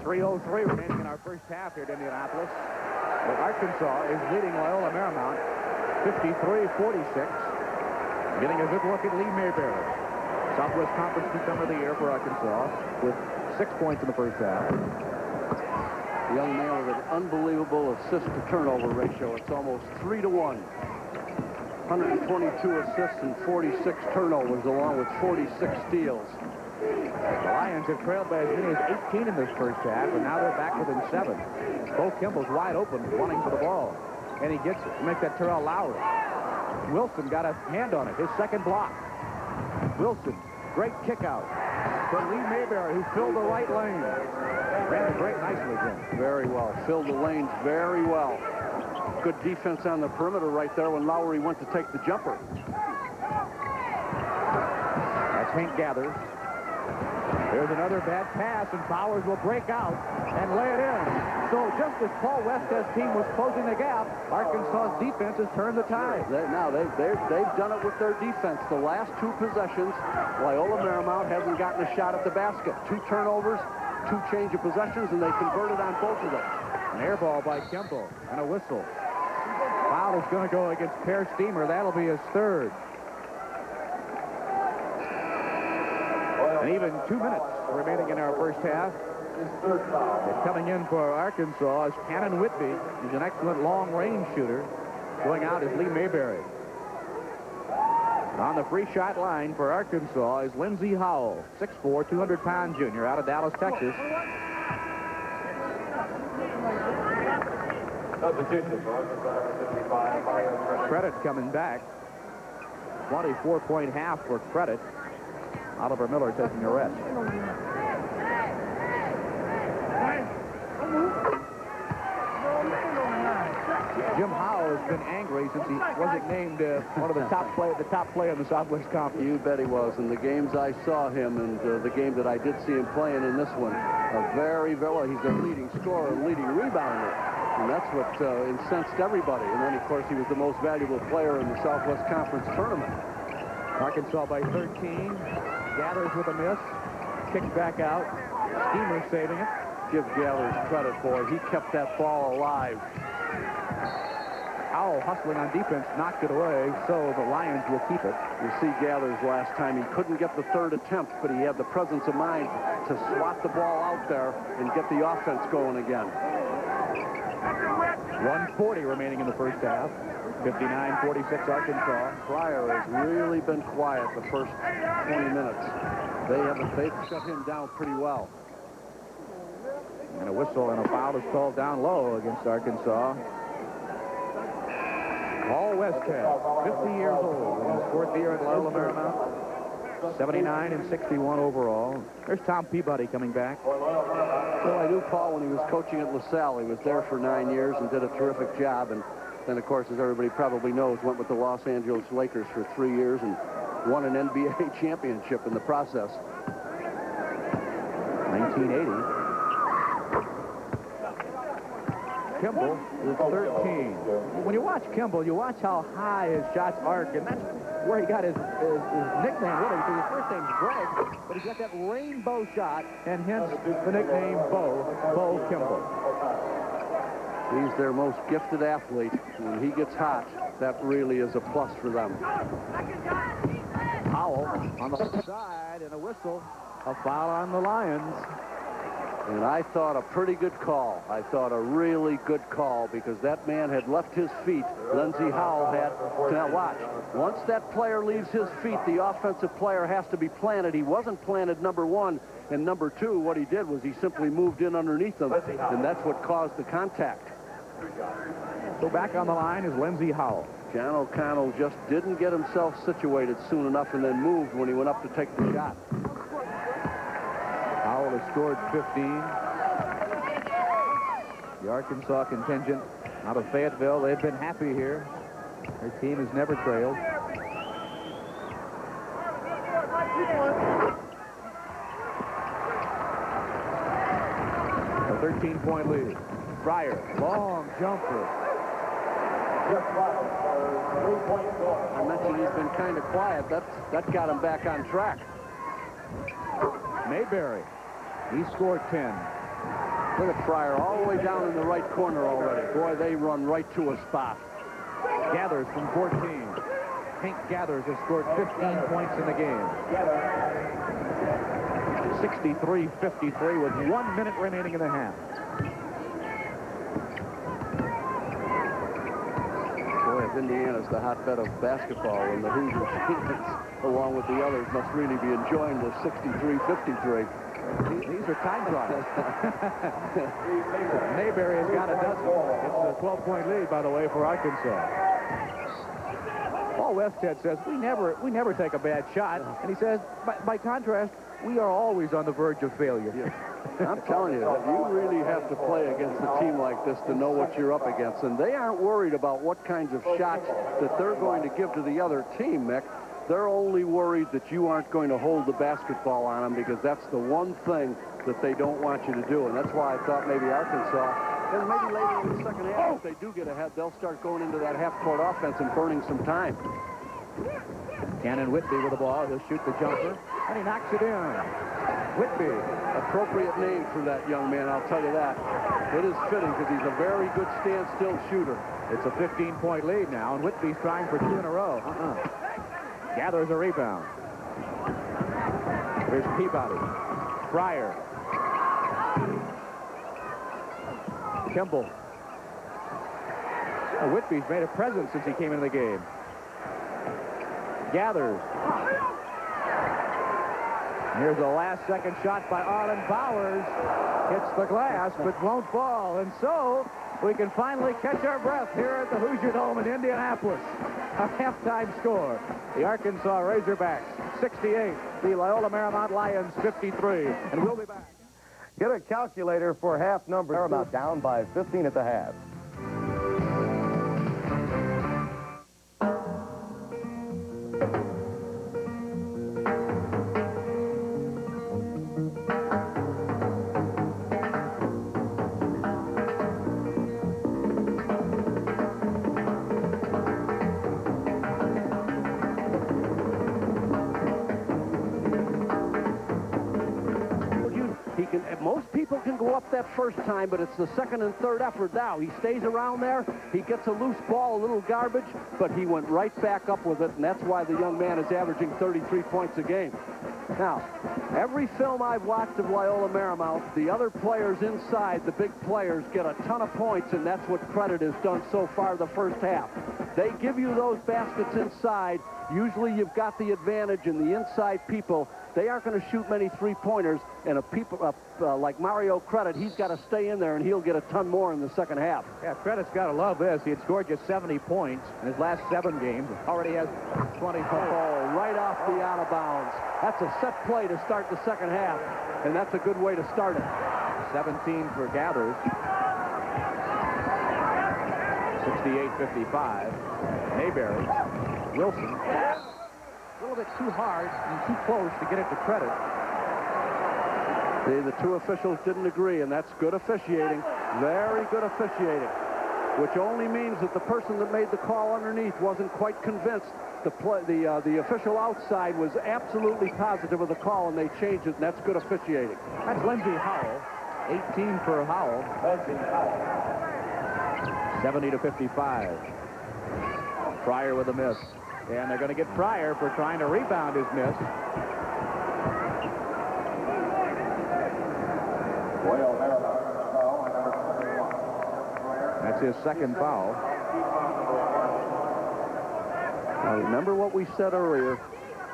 3:03 remaining in our first half here at Indianapolis. But Arkansas is leading Loyola Marymount 53-46. Getting a good look at Lee Mayberry. Southwest Conference Newcomer of the Year for Arkansas with 6 points in the first half. The young man with an unbelievable assist-to-turnover ratio. It's almost 3-1. 122 assists and 46 turnovers, along with 46 steals. The Lions have trailed by as many as 18 in this first half, and now they're back within 7. Bo Kimble's wide open, running for the ball. And he gets it to make that Terrell Lowry. Wilson got a hand on it, his second block. Wilson, great kick out for Lee Mayberry, who filled the right lane. Ran the break nicely, Jim. Very well. Filled the lanes very well. Good defense on the perimeter right there when Lowry went to take the jumper. That's Hank Gathers. There's another bad pass, and Bowers will break out and lay it in. So just as Paul West's team was closing the gap, Arkansas's defense has turned the tide. They've done it with their defense. The last 2 possessions, Loyola Marymount hasn't gotten a shot at the basket. 2 turnovers, 2 change of possessions, and they converted on both of them. An air ball by Kimble and a whistle. Foul is going to go against Per Steamer. That'll be his 3rd. And even 2 minutes remaining in our first half. And coming in for Arkansas is Cannon Whitby. He's an excellent long-range shooter. Going out is Lee Mayberry. On the free shot line for Arkansas is Lindsey Howell, 6'4", 200-pound junior out of Dallas, Texas. Credit coming back. 24-point half for Credit. Oliver Miller taking a rest. Jim Howell has been angry since he wasn't named one of the top player in the Southwest Conference. You bet he was. In the games I saw him and the game that I did see him playing in this one, very well. He's a leading scorer, leading rebounder. And that's what incensed everybody. And then, of course, he was the most valuable player in the Southwest Conference tournament. Arkansas by 13. Gathers with a miss. Kicks back out. Steamer saving it. Give Gathers credit, boy. He kept that ball alive. Howell hustling on defense, knocked it away, so the Lions will keep it. You see Gathers last time. He couldn't get the 3rd attempt, but he had the presence of mind to swat the ball out there and get the offense going again. 1:40 remaining in the first half. 59-46 Arkansas. Pryor has really been quiet the first 20 minutes. They've shut him down pretty well. And a whistle and a foul is called down low against Arkansas. Paul Westhead, 50 years old, in his 4th year at Loyola Marymount. 79 and 61 overall. There's Tom Peabody coming back. Well, I knew Paul when he was coaching at LaSalle. He was there for 9 years and did a terrific job. And then, of course, as everybody probably knows, went with the Los Angeles Lakers for 3 years and won an NBA championship in the process. 1980. Kimble is 13. When you watch Kimble, you watch how high his shots arc, and that's where he got his nickname, really, because his first name's Greg, but he's got that rainbow shot, and hence the nickname Bo Kimble. He's their most gifted athlete. When he gets hot, that really is a plus for them. Howell on the side and a whistle. A foul on the Lions. And I thought a pretty good call. I thought a really good call because that man had left his feet. Lindsey Howell had. Now watch. Once that player leaves his feet, the offensive player has to be planted. He wasn't planted, number one. And number two, what he did was he simply moved in underneath them. And that's what caused the contact. So back on the line is Lindsey Howell. John O'Connell just didn't get himself situated soon enough and then moved when he went up to take the shot. Howell has scored 15. The Arkansas contingent out of Fayetteville, they've been happy here. Their team has never trailed. A 13-point lead. Fryer, long jumper. I mentioned he's been kind of quiet. That got him back on track. Mayberry, he scored 10. Look at Fryer all the way down in the right corner already. Boy, they run right to a spot. Gathers from 14. Hank Gathers has scored 15 points in the game. 63-53 with 1 minute remaining in the half. Boy, if Indiana's the hotbed of basketball, and the Hoosiers, along with the others, must really be enjoying the 63-53. These are time trials. Mayberry has got a dozen. It's a 12-point lead, by the way, for Arkansas. Paul Westhead says, we never take a bad shot. And he says, by contrast, we are always on the verge of failure. Yeah. I'm telling you, you really have to play against a team like this to know what you're up against. And they aren't worried about what kinds of shots that they're going to give to the other team, Mick. They're only worried that you aren't going to hold the basketball on them, because that's the one thing that they don't want you to do. And that's why I thought maybe Arkansas, and maybe later in the second half, if they do get ahead, they'll start going into that half-court offense and burning some time. Cannon Whitby with the ball. He'll shoot the jumper, and he knocks it in. Whitby. Appropriate name for that young man, I'll tell you that. It is fitting because he's a very good standstill shooter. It's a 15-point lead now, and Whitby's trying for 2 in a row. Gathers a rebound. Here's Peabody. Fryer. Kimble. Whitby's made a presence since he came into the game. Gathers. Here's a last-second shot by Arlen Bowers. Hits the glass, but won't fall. And so, we can finally catch our breath here at the Hoosier Dome in Indianapolis. A halftime score. The Arkansas Razorbacks, 68. The Loyola Marymount Lions, 53. And we'll be back. Get a calculator for half number. Marymount down by 15 at the half. Most people can go up that first time, but it's the second and third effort now. He stays around there. He gets a loose ball, a little garbage, but he went right back up with it, and that's why the young man is averaging 33 points a game. Now, every film I've watched of Loyola Marymount, the other players inside, the big players, get a ton of points, and that's what Credit has done so far the first half. They give you those baskets inside. Usually you've got the advantage, and the inside people, they aren't going to shoot many three-pointers, and like Mario Credit, he's got to stay in there, and he'll get a ton more in the second half. Yeah, Credit's got to love this. He had scored just 70 points in his last 7 games. Already has 20 points. Oh, right off the out of bounds. That's a set play to start the second half, and that's a good way to start it. 17 for Gathers. 68-55. Mayberry. Wilson. A little bit too hard and too close to get it to Credit. The two officials didn't agree, and that's good officiating. Very good officiating, which only means that the person that made the call underneath wasn't quite convinced. The official outside was absolutely positive of the call, and they changed it, and that's good officiating. That's Lindsey Howell. 18 for Howell. 70-55. Pryor with a miss. And they're going to get Pryor for trying to rebound his miss. That's his second foul. Now, remember what we said earlier,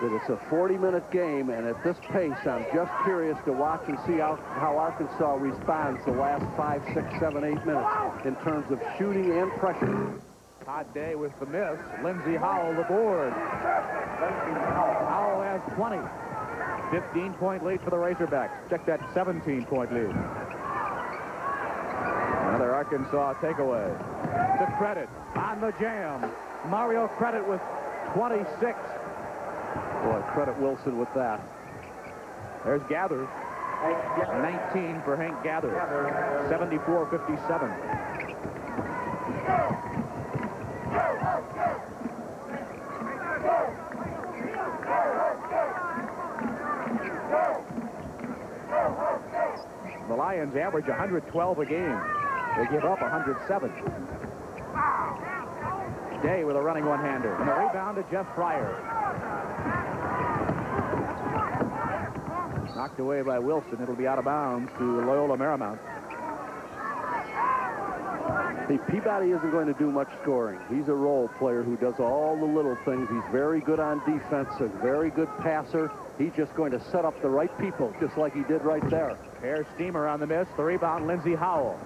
that it's a 40-minute game, and at this pace, I'm just curious to watch and see how Arkansas responds the last 5, 6, 7, 8 minutes in terms of shooting and pressure. Todd Day with the miss. Lindsey Howell the board. Howell has 20. 15-point lead for the Razorbacks. Check that 17-point lead. Another Arkansas takeaway. To Credit on the jam. Mario Credit with 26. Boy, Credit Wilson with that. There's Gathers. 19 for Hank Gathers. 74-57. The Lions average 112 a game. They give up 107. Day with a running one-hander. And a rebound to Jeff Pryor. Knocked away by Wilson. It'll be out of bounds to Loyola Marymount. See, Peabody isn't going to do much scoring. He's a role player who does all the little things. He's very good on defense, a very good passer. He's just going to set up the right people, just like he did right there. Hair Steamer on the miss. The rebound, Lindsey Howell.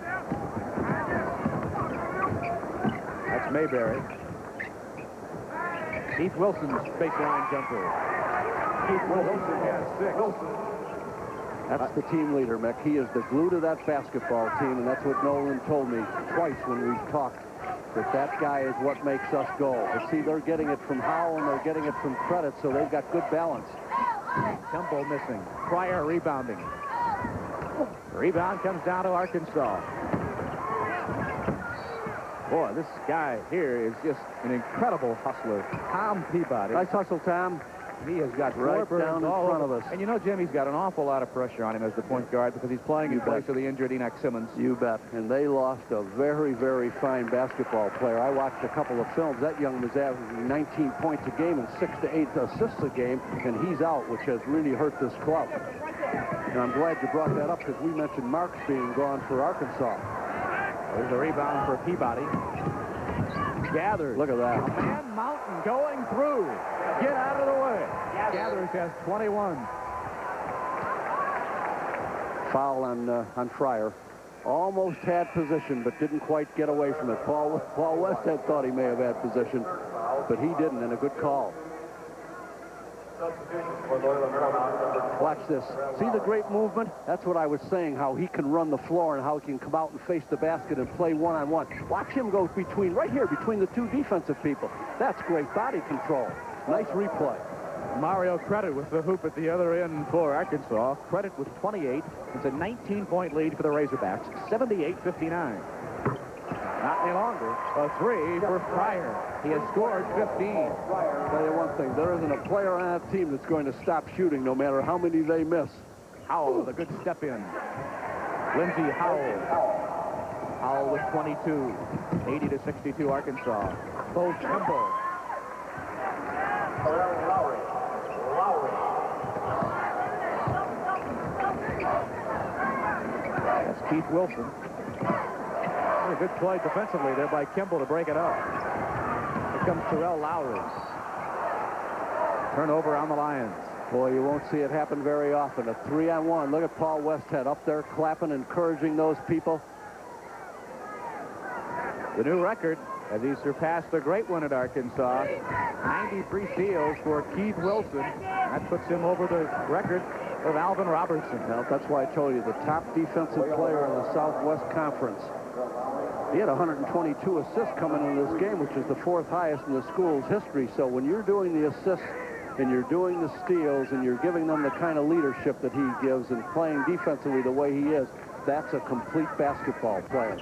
That's Mayberry. Keith Wilson's baseline jumper. Keith Wilson has 6. That's the team leader, Mick. He is the glue to that basketball team, and that's what Nolan told me twice when we've talked, that guy is what makes us go. But see, they're getting it from Howell, and they're getting it from Credit, so they've got good balance. Kimball missing. Pryor rebounding. The rebound comes down to Arkansas. Boy, this guy here is just an incredible hustler. Tom Peabody. Nice hustle, Tom. He has got Right four down in front of us. And you know, Jim, he's got an awful lot of pressure on him as the point guard because he's playing in place of the injured Enoch Simmons. You bet. And they lost a very, very fine basketball player. I watched a couple of films. That young was averaging 19 points a game and 6 to 8 assists a game, and he's out, which has really hurt this club. And I'm glad you brought that up because we mentioned Marks being gone for Arkansas. There's a rebound for Peabody. Gathers. Look at that. A man mountain going through. Get out of the way. Gathers has 21. Foul on Fryer. Almost had position, but didn't quite get away from it. Paul Westhead thought he may have had position, but he didn't, and a good call. Watch this. See the great movement? That's what I was saying, how he can run the floor and how he can come out and face the basket and play one-on-one. Watch him go between, right here, between the two defensive people. That's great body control. Nice replay. Mario Credit with the hoop at the other end for Arkansas. Credit with 28. It's a 19-point lead for the Razorbacks, 78-59. Not any longer. A 3 for Pryor. He has scored 15. I'll tell you one thing, there isn't a player on that team that's going to stop shooting no matter how many they miss. Howell with a good step in. Lindsey Howell. Howell with 22. 80-62 Arkansas. Bo Kimball. That's Keith Wilson. A good play defensively there by Kimball to break it up. Here comes Terrell Lowry. Turnover on the Lions. Boy, you won't see it happen very often. A 3-on-1. Look at Paul Westhead up there clapping, encouraging those people. The new record as he surpassed the great one at Arkansas. 93 steals for Keith Wilson. That puts him over the record of Alvin Robertson. Well, that's why I told you, the top defensive player in the Southwest Conference. He had 122 assists coming into this game, which is the 4th highest in the school's history. So when you're doing the assists and you're doing the steals and you're giving them the kind of leadership that he gives and playing defensively the way he is, that's a complete basketball player.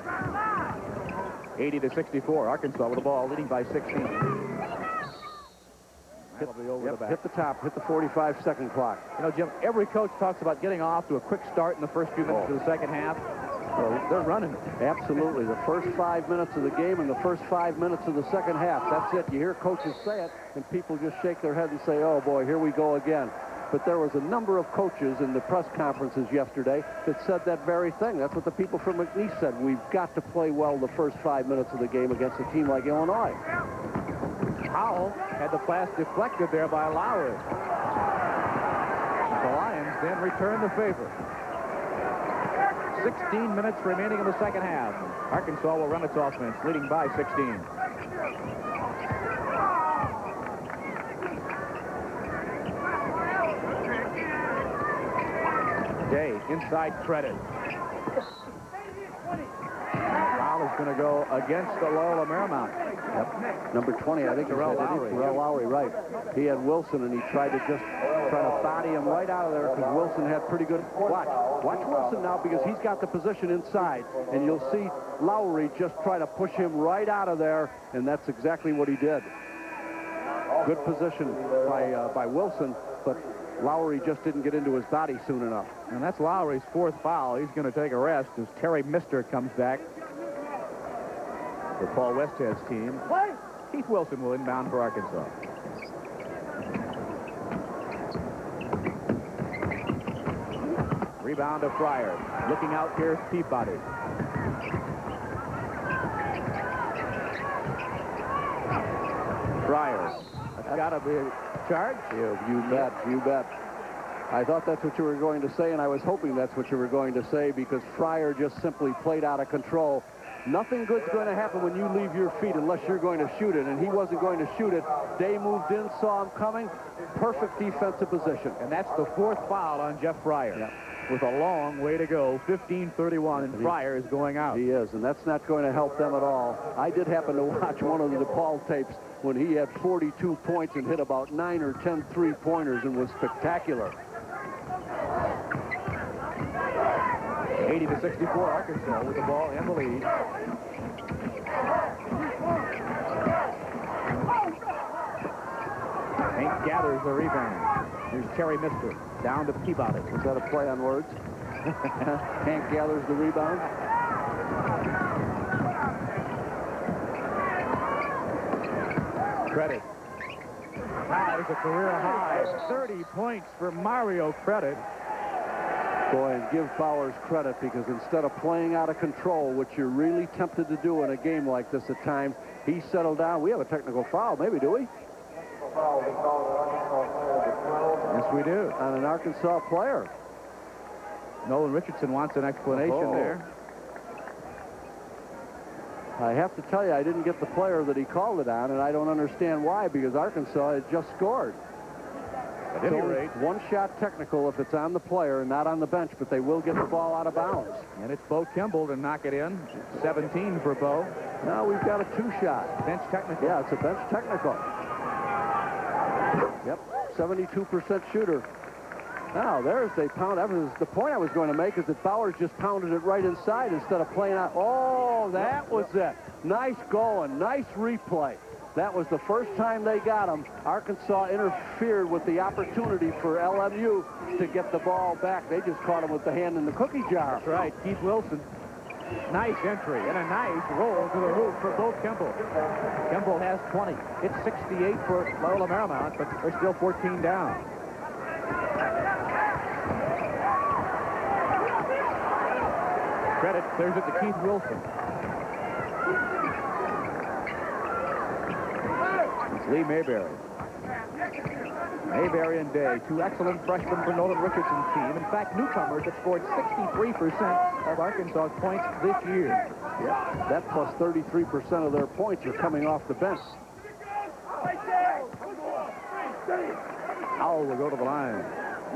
80-64, Arkansas with the ball, leading by 16. Hit the top, hit the 45-second clock. You know, Jim, every coach talks about getting off to a quick start in the first few minutes of the second half. Well, they're running. Absolutely. The first 5 minutes of the game and the first 5 minutes of the second half. That's it. You hear coaches say it, and people just shake their head and say, oh, boy, here we go again. But there was a number of coaches in the press conferences yesterday that said that very thing. That's what the people from McNeese said. We've got to play well the first 5 minutes of the game against a team like Illinois. Howell had the pass deflected there by Lowry. The Lions then return the favor. 16 minutes remaining in the second half. Arkansas will run its offense, leading by 16. Day inside Credit. Foul is going to go against the Loyola Marymount. Yep. Number 20, I think Terrell Lowry. Terrell Lowry, right. He had Wilson, and he tried to body him right out of there because Wilson had pretty good watch. Watch Wilson now because he's got the position inside, and you'll see Lowry just try to push him right out of there, and that's exactly what he did. Good position by Wilson, but Lowry just didn't get into his body soon enough. And that's Lowry's fourth foul. He's going to take a rest as Terry Mister comes back for Paul Westhead's team. Keith Wilson will inbound for Arkansas. Rebound to Fryer. Looking out, here's Peabody. Fryer. That's got to be a charge. Yeah, you bet. I thought that's what you were going to say, and I was hoping that's what you were going to say because Fryer just simply played out of control. Nothing good's going to happen when you leave your feet unless you're going to shoot it, and he wasn't going to shoot it. Day moved in, saw him coming. Perfect defensive position. And that's the fourth foul on Jeff Fryer. Yeah. With a long way to go, 15-31, and Fryer is going out. He is, and that's not going to help them at all. I did happen to watch one of the DePaul tapes when he had 42 points and hit about 9 or 10 three-pointers and was spectacular. 80-64, Arkansas with the ball and the lead. Hank gathers the rebound. Here's Terry Mister down to Peabody. Was that a play on words? Hank gathers the rebound. Credit. Ties a career high. 30 points for Mario Credit. Boy, and give Bowers credit because instead of playing out of control, which you're really tempted to do in a game like this at times, he settled down. We have a technical foul, maybe, do we? Yes, we do. On an Arkansas player. Nolan Richardson wants an explanation there. I have to tell you, I didn't get the player that he called it on, and I don't understand why, because Arkansas had just scored. At any rate, one-shot technical if it's on the player and not on the bench, but they will get the ball out of bounds. and it's Bo Kimble to knock it in. 17 for Bo. Now we've got a two-shot. Bench technical. Yeah, it's a bench technical. Yep, 72% shooter. Now, there's they pound. That was the point I was going to make is that Bowers just pounded it right inside instead of playing out. Oh, that was it. Nice going. Nice replay. That was the first time they got him. Arkansas interfered with the opportunity for LMU to get the ball back. They just caught him with the hand in the cookie jar. That's right. Keith Wilson. Nice entry and a nice roll to the hoop for Bo Kimble. Kimble has 20. It's 68 for Loyola Marymount, but they're still 14 down. Credit clears it to Keith Wilson. It's Lee Mayberry. Mayberry and Day, two excellent freshmen for Nolan Richardson's team. In fact, newcomers have scored 63% of Arkansas's points this year. Yep, that plus 33% of their points are coming off the bench. Howell will go to the line.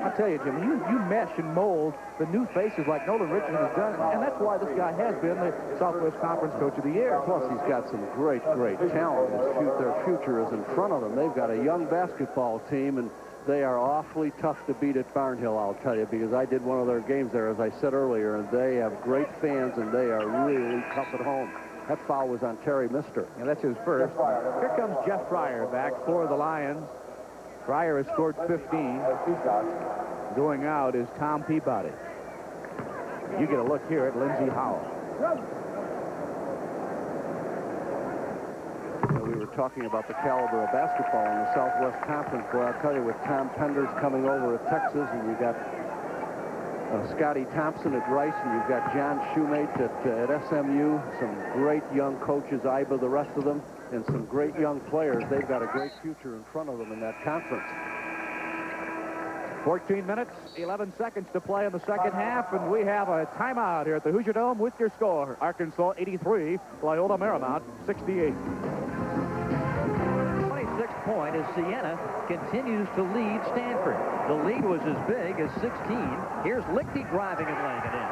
I'll tell you, Jim, you mesh and mold the new faces like Nolan Richardson has done, and that's why this guy has been the Southwest Conference Coach of the Year. Plus, he's got some great talent. Their future is in front of them. They've got a young basketball team, and they are awfully tough to beat at Barnhill, I'll tell you, because I did one of their games there, as I said earlier, and they have great fans, and they are really tough at home. That foul was on Terry Mister. And that's his first. Here comes Jeff Fryer back for the Lions. Fryer has scored 15. Going out is Tom Peabody. You get a look here at Lindsey Howell. We were talking about the caliber of basketball in the Southwest Conference. Boy, I'll tell you, with Tom Penders coming over at Texas, and you got Scotty Thompson at Rice, and you've got John Shoemate at SMU, some great young coaches, Iba, the rest of them, and some great young players. They've got a great future in front of them in that conference. 14 minutes, 11 seconds to play in the second half, and we have a timeout here at the Hoosier Dome with your score. Arkansas 83, Loyola Marymount 68. 26th point as Siena continues to lead Stanford. The lead was as big as 16. Here's Lichty driving and laying it in.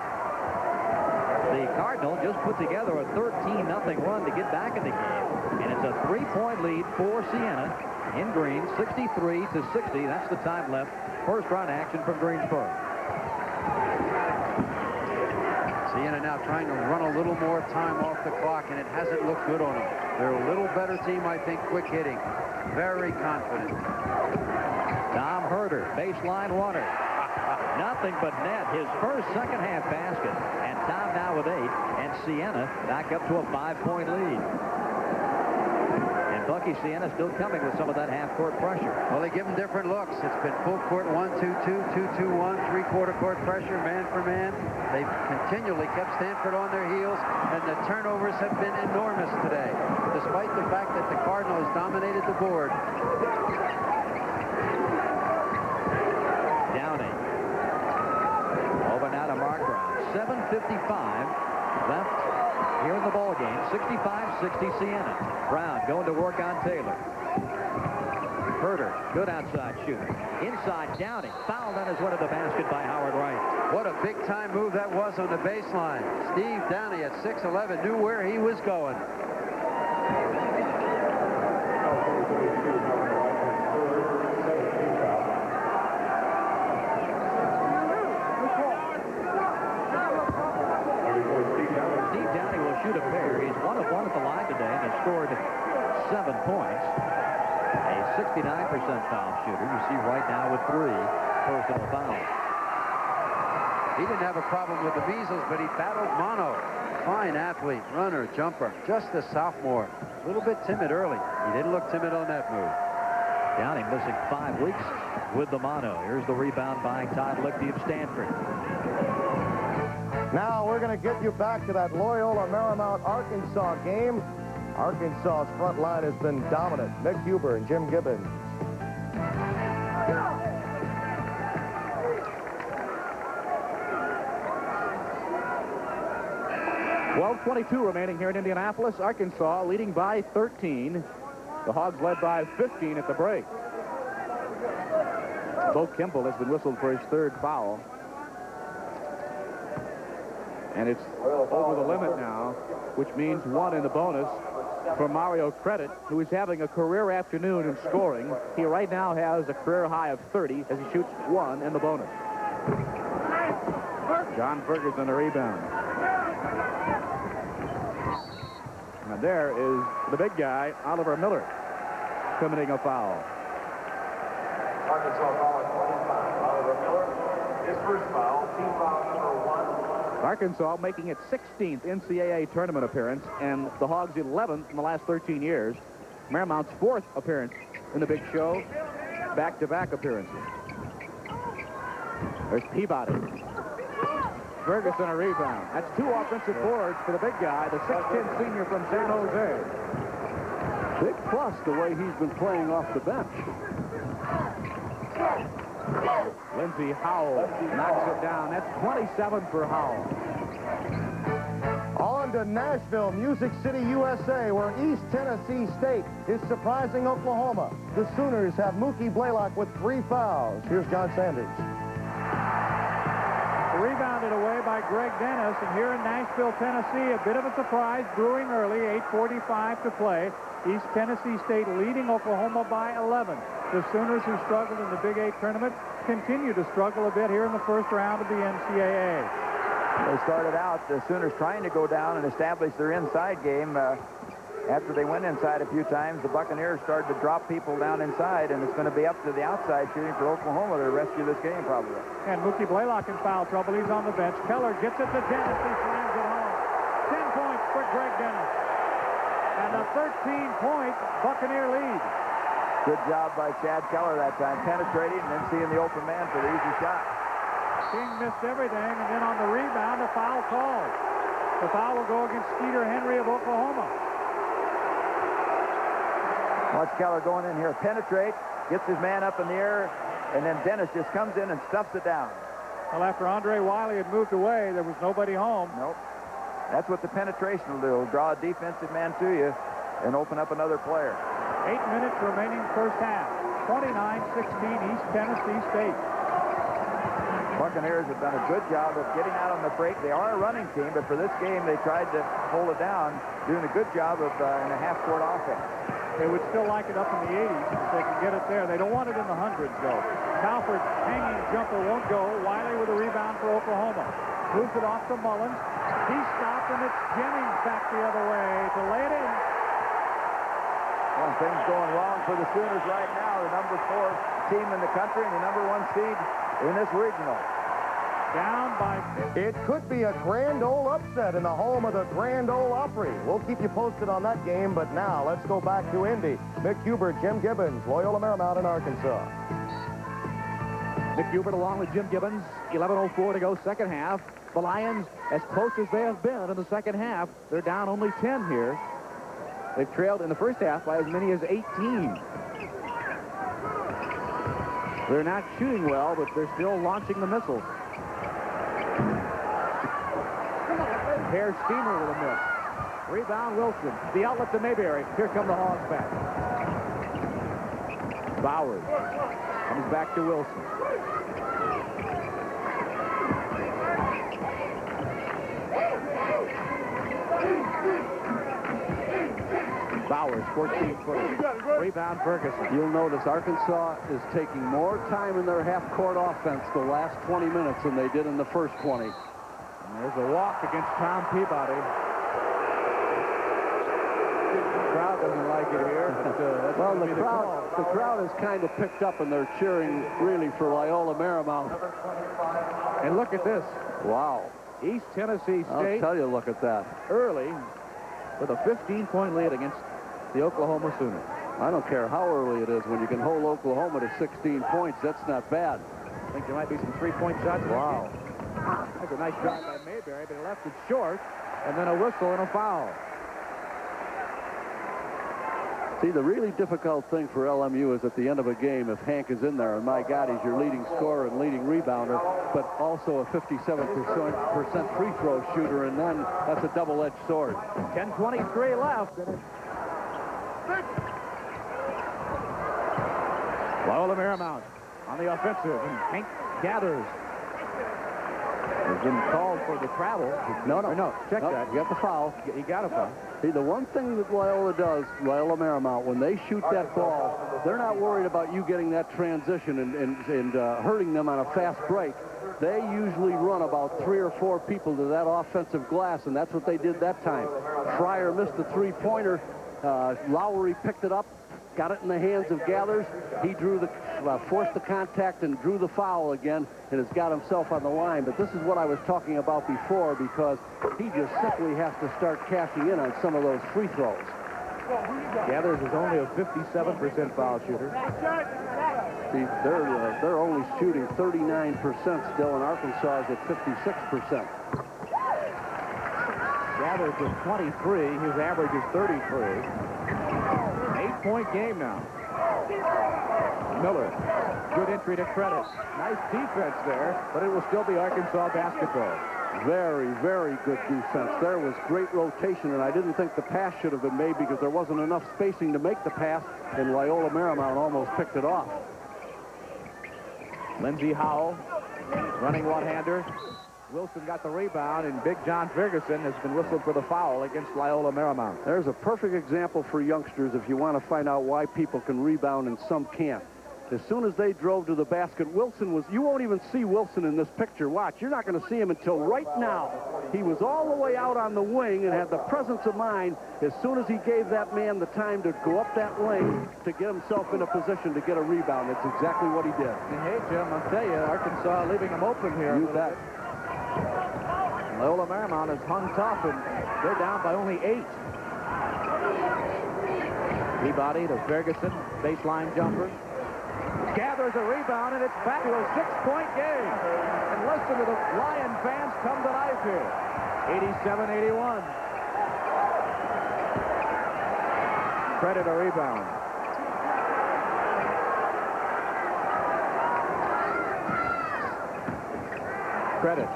The Cardinal just put together a 13-0 run to get back in the game, and it's a 3-point lead for Siena in green, 63-60. That's the time left. First run action from Greensboro. Siena now trying to run a little more time off the clock, and it hasn't looked good on them. They're a little better team, I think, quick hitting. Very confident. Tom Herter, baseline runner. Nothing but net. His first second-half basket. And Tom now with 8. And Siena back up to a 5-point lead. And Bucky Siena still coming with some of that half-court pressure. Well, they give them different looks. It's been full court 1-2-2, 2-2-1, three-quarter court pressure, man for man. They've continually kept Stanford on their heels, and the turnovers have been enormous today, despite the fact that the Cardinals dominated the board. Downey. Over now to Mark Brown. 7:55 left here in the ball game. 65-60 Siena. Brown going to work on Taylor. Herter, good outside shooter. Inside, Downey. Fouled on his way to the basket by Howard Wright. What a big-time move that was on the baseline. Steve Downey at 6'11" knew where he was going. Steve Downey will shoot a pair. He's 1 of 1 at the line today and has scored 7 points. A 69% foul shooter. You see right now with 3 personal fouls. He didn't have a problem with the measles, but he battled mono. Fine athlete, runner, jumper. Just a sophomore. A little bit timid early. He didn't look timid on that move. Downey missing 5 weeks with the mono. Here's the rebound by Todd Lichty of Stanford. Now we're going to get you back to that Loyola Marymount Arkansas game. Arkansas's front line has been dominant. Mick Huber and Jim Gibbons. 12:22 remaining here in Indianapolis. Arkansas leading by 13. The Hogs led by 15 at the break. Bo Kimble has been whistled for his 3rd foul. And it's over the limit now, which means 1 in the bonus for Mario Credit, who is having a career afternoon in scoring. He right now has a career high of 30 as he shoots 1 in the bonus. John Ferguson the rebound. And there is the big guy, Oliver Miller, committing a foul. Arkansas foul at 25. Oliver Miller, his first foul, team foul number 1. Arkansas making its 16th NCAA tournament appearance, and the Hogs' 11th in the last 13 years. Marymount's 4th appearance in the Big Show, back-to-back appearances. There's Peabody. Ferguson a rebound. That's 2 offensive boards for the big guy, the 6'10" senior from San Jose. Big plus the way he's been playing off the bench. Lindsey Howell knocks it down. That's 27 for Howell. On to Nashville, Music City, USA, where East Tennessee State is surprising Oklahoma. The Sooners have Mookie Blaylock with 3 fouls. Here's John Sanders. Rebounded away by Greg Dennis, and here in Nashville, Tennessee, a bit of a surprise brewing early, 8:45 to play. East Tennessee State leading Oklahoma by 11. The Sooners, who struggled in the Big 8 tournament, continue to struggle a bit here in the first round of the NCAA. They started out, the Sooners, trying to go down and establish their inside game. after they went inside a few times, the Buccaneers started to drop people down inside, and it's going to be up to the outside shooting for Oklahoma to rescue this game, probably. And Mookie Blaylock in foul trouble. He's on the bench. Keller gets it to Dennis. He slams it home. 10 points for Greg Dennis. And a 13-point Buccaneer lead. Good job by Chad Keller that time, penetrating and then seeing the open man for the easy shot. King missed everything, and then on the rebound, a foul call. The foul will go against Skeeter Henry of Oklahoma. Watch Keller going in here, penetrate, gets his man up in the air, and then Dennis just comes in and stuffs it down. Well, after Andre Wiley had moved away, there was nobody home. Nope. That's what the penetration will do. It'll draw a defensive man to you and open up another player. 8 minutes remaining first half. 29-16 East Tennessee State. Buccaneers have done a good job of getting out on the break. They are a running team, but for this game, they tried to hold it down, doing a good job of in a half-court offense. They would still like it up in the 80s if they can get it there. They don't want it in the hundreds, though. Cowford's hanging jumper won't go. Wiley with a rebound for Oklahoma. Moves it off to Mullins. He stopped, and it's Jennings back the other way to lay it in. Well, things going wrong for the Sooners right now. The number 4 team in the country and the number 1 seed in this regional. Down by... It could be a grand ole upset in the home of the Grand Ole Opry. We'll keep you posted on that game, but now let's go back to Indy. Mick Hubert, Jim Gibbons, Loyola Marymount in Arkansas. Mick Hubert along with Jim Gibbons. 11:04 to go, second half. The Lions, as close as they have been in the second half, they're down only 10 here. They've trailed in the first half by as many as 18. They're not shooting well, but they're still launching the missiles. Hair Steamer with a miss. Rebound Wilson. The outlet to Mayberry. Here come the Hogs back. Bowers comes back to Wilson. Bowers, 14-footer. Rebound Ferguson. You'll notice Arkansas is taking more time in their half-court offense the last 20 minutes than they did in the first 20. And there's a walk against Tom Peabody. The crowd doesn't like it here. But, well, the crowd has kind of picked up, and they're cheering really for Loyola Marymount. And look at this. Wow. East Tennessee State. I'll tell you, look at that. Early with a 15-point lead against the Oklahoma Sooners. I don't care how early it is. When you can hold Oklahoma to 16 points, that's not bad. I think there might be some three-point shots. Wow. That's a nice drive by Mayberry, but he left it short, and then a whistle and a foul. See, the really difficult thing for LMU is at the end of a game, if Hank is in there, and my God, he's your leading scorer and leading rebounder, but also a 57% free throw shooter, and then that's a double-edged sword. 10:23 left. Loyola Marymount on the offensive, and Hank gathers. He's been called for the travel. No, check that. You got the foul. He got a foul. See, the one thing that Loyola does, Loyola Marymount, when they shoot that ball, they're not worried about you getting that transition and hurting them on a fast break. They usually run about 3 or 4 people to that offensive glass, and that's what they did that time. Fryer missed the three-pointer. Lowry picked it up, got it in the hands of Gathers. He drew forced the contact and drew the foul again, and has got himself on the line. But this is what I was talking about before, because he just simply has to start cashing in on some of those free throws. Gathers is only a 57% foul shooter. See, they're only shooting 39% still, and Arkansas is at 56%. Gathers is 23. His average is 33. 8-point game now. Miller, good entry to Credit. Nice defense there, but it will still be Arkansas basketball. Very, very good defense. There was great rotation, and I didn't think the pass should have been made because there wasn't enough spacing to make the pass, and Loyola Marymount almost picked it off. Lindsey Howell running one-hander. Wilson got the rebound, and Big John Ferguson has been whistled for the foul against Loyola Marymount. There's a perfect example for youngsters if you want to find out why people can rebound and some can't. As soon as they drove to the basket, Wilson was... You won't even see Wilson in this picture. Watch, you're not going to see him until right now. He was all the way out on the wing and had the presence of mind as soon as he gave that man the time to go up that lane to get himself in a position to get a rebound. That's exactly what he did. Hey, Jim, I'll tell you, Arkansas leaving him open here. You bet. Loyola Marymount has hung tough, and they're down by only 8. Peabody to Ferguson, baseline jumper. Gathers a rebound, and it's back to a 6-point game. And listen to the Lion fans come to life here. 87-81. Credit a rebound. Credit.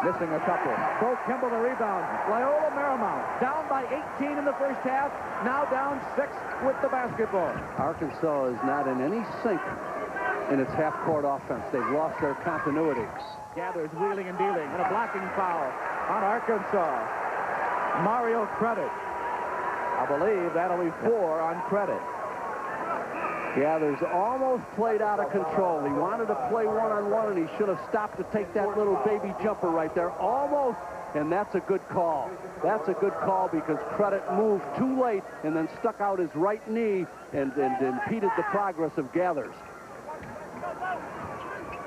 Missing a couple. Bo Kimble the rebound. Loyola Marymount down by 18 in the first half. Now down 6 with the basketball. Arkansas is not in any sync in its half-court offense. They've lost their continuity. Gathers wheeling and dealing, and a blocking foul on Arkansas. Mario Credit. I believe that'll be 4 on Credit. Gathers almost played out of control. He wanted to play one-on-one, and he should have stopped to take that little baby jumper right there. Almost, and that's a good call. That's a good call because Credit moved too late and then stuck out his right knee and impeded the progress of Gathers.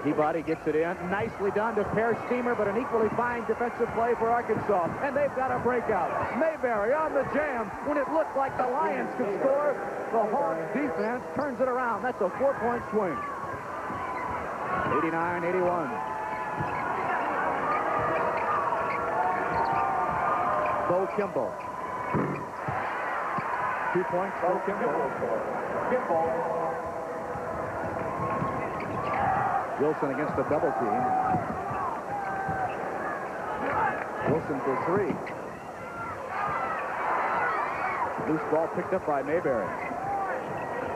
Peabody gets it in. Nicely done to Per Steamer, but an equally fine defensive play for Arkansas. And they've got a breakout. Mayberry on the jam. When it looked like the Lions could score, the Hawks defense turns it around. That's a 4-point swing. 89-81. Bo Kimble. 2 points, Bo Kimble. Wilson against the double team. Wilson for 3. Loose ball picked up by Mayberry.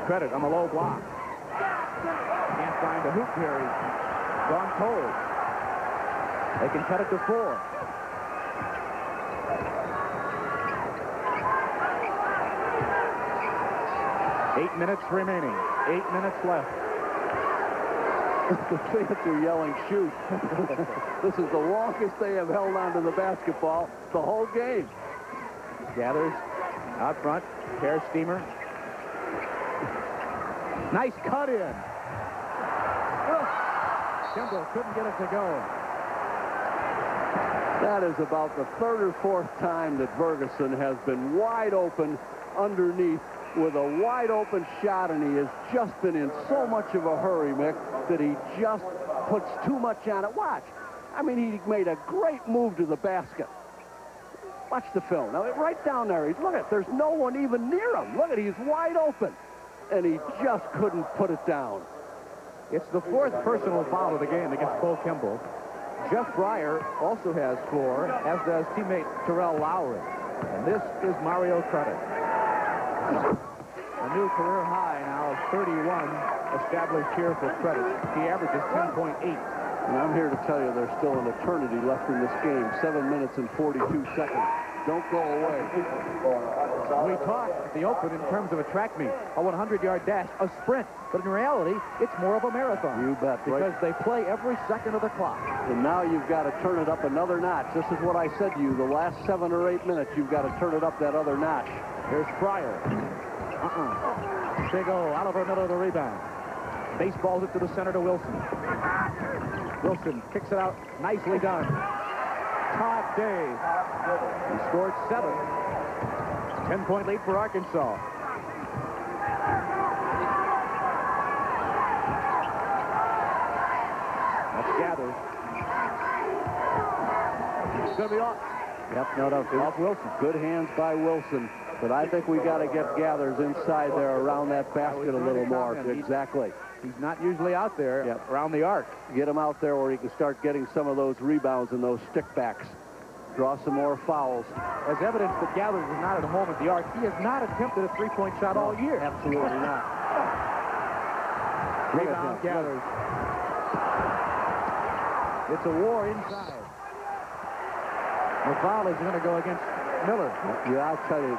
Credit on the low block. Can't find a hoop here. He's gone cold. They can cut it to 4. Eight minutes remaining. 8 minutes left. The fans are yelling, shoot. This is the longest they have held on to the basketball the whole game. Gathers out front. Per Steamer. Nice cut in. Kimble couldn't get it to go. That is about the 3rd or 4th time that Ferguson has been wide open underneath with a wide open shot, and he has just been in so much of a hurry, Mick, that he just puts too much on it. Watch. I mean, he made a great move to the basket. Watch the film. Now, right down there, look at, there's no one even near him. Look at, he's wide open, and he just couldn't put it down. It's the 4th personal foul of the game against Bo Kimble. Jeff Breyer also has 4, as does teammate Terrell Lowry. And this is Mario Credit. A new career high now of 31 established here for Credit. He averages 10.8. And I'm here to tell you there's still an eternity left in this game. 7 minutes and 42 seconds. Don't go away. We talked at the open in terms of a track meet, a 100-yard dash, a sprint. But in reality, it's more of a marathon. You bet. Because they play every second of the clock. And now you've got to turn it up another notch. This is what I said to you. The last 7 or 8 minutes, you've got to turn it up that other notch. Here's Fryer. Big O. Oliver Miller the rebound. Baseballs it to the center to Wilson. Wilson kicks it out. Nicely done. Todd Day. He scored 7. 10-point lead for Arkansas. That's Gathers. It's going to be off. Yep, no, off Wilson. Good hands by Wilson. But I think we got to get Gathers inside there around that basket a little more. Exactly. He's not usually out there around the arc. Get him out there where he can start getting some of those rebounds and those stickbacks. Draw some more fouls. As evidence that Gathers is not at home at the arc, he has not attempted a three-point shot all year. Absolutely not. Rebound Gathers. It's a war inside. The foul is going to go against Miller. Yeah, I'll tell you.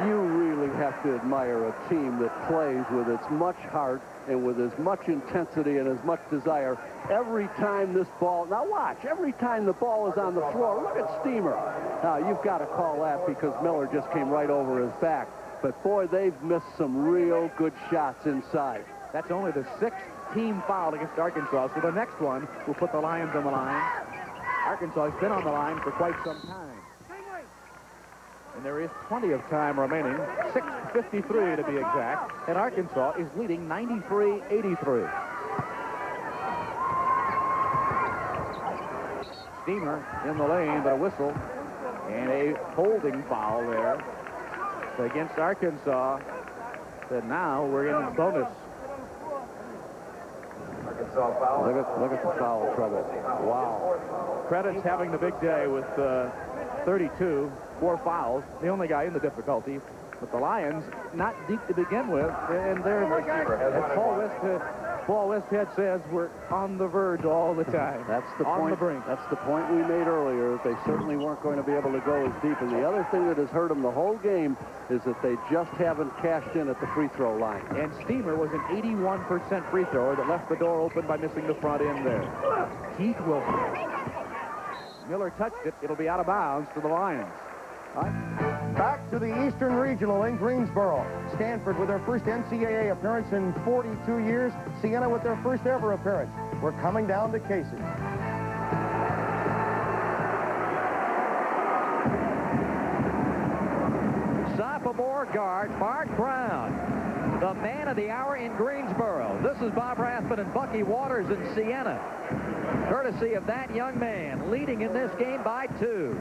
You really have to admire a team that plays with as much heart and with as much intensity and as much desire. Every time this ball, now watch, every time the ball is on the floor, look at Steamer. Now, you've got to call that because Miller just came right over his back. But, boy, they've missed some real good shots inside. That's only the 6th team foul against Arkansas, so the next one will put the Lions on the line. Arkansas has been on the line for quite some time. And there is plenty of time remaining, 6:53 to be exact, and Arkansas is leading 93-83. Steamer in the lane, but a whistle and a holding foul there against Arkansas. And now we're in bonus. Look at the foul trouble. Wow. Credit's having the big day with 32, 4 fouls. The only guy in the difficulty. But the Lions, not deep to begin with, and they're, as Paul Westhead says, we're on the verge all the time. That's the on point. The brink. That's the point we made earlier, that they certainly weren't going to be able to go as deep. And the other thing that has hurt them the whole game is that they just haven't cashed in at the free throw line. And Steamer was an 81% free thrower that left the door open by missing the front end there. Keith Wilson. Miller touched it. It'll be out of bounds to the Lions. Back to the Eastern Regional in Greensboro. Stanford with their first NCAA appearance in 42 years. Siena with their first ever appearance. We're coming down to Casey. Sophomore guard Mark Brown, the man of the hour in Greensboro. This is Bob Rathman and Bucky Waters in Siena. Courtesy of that young man, leading in this game by 2.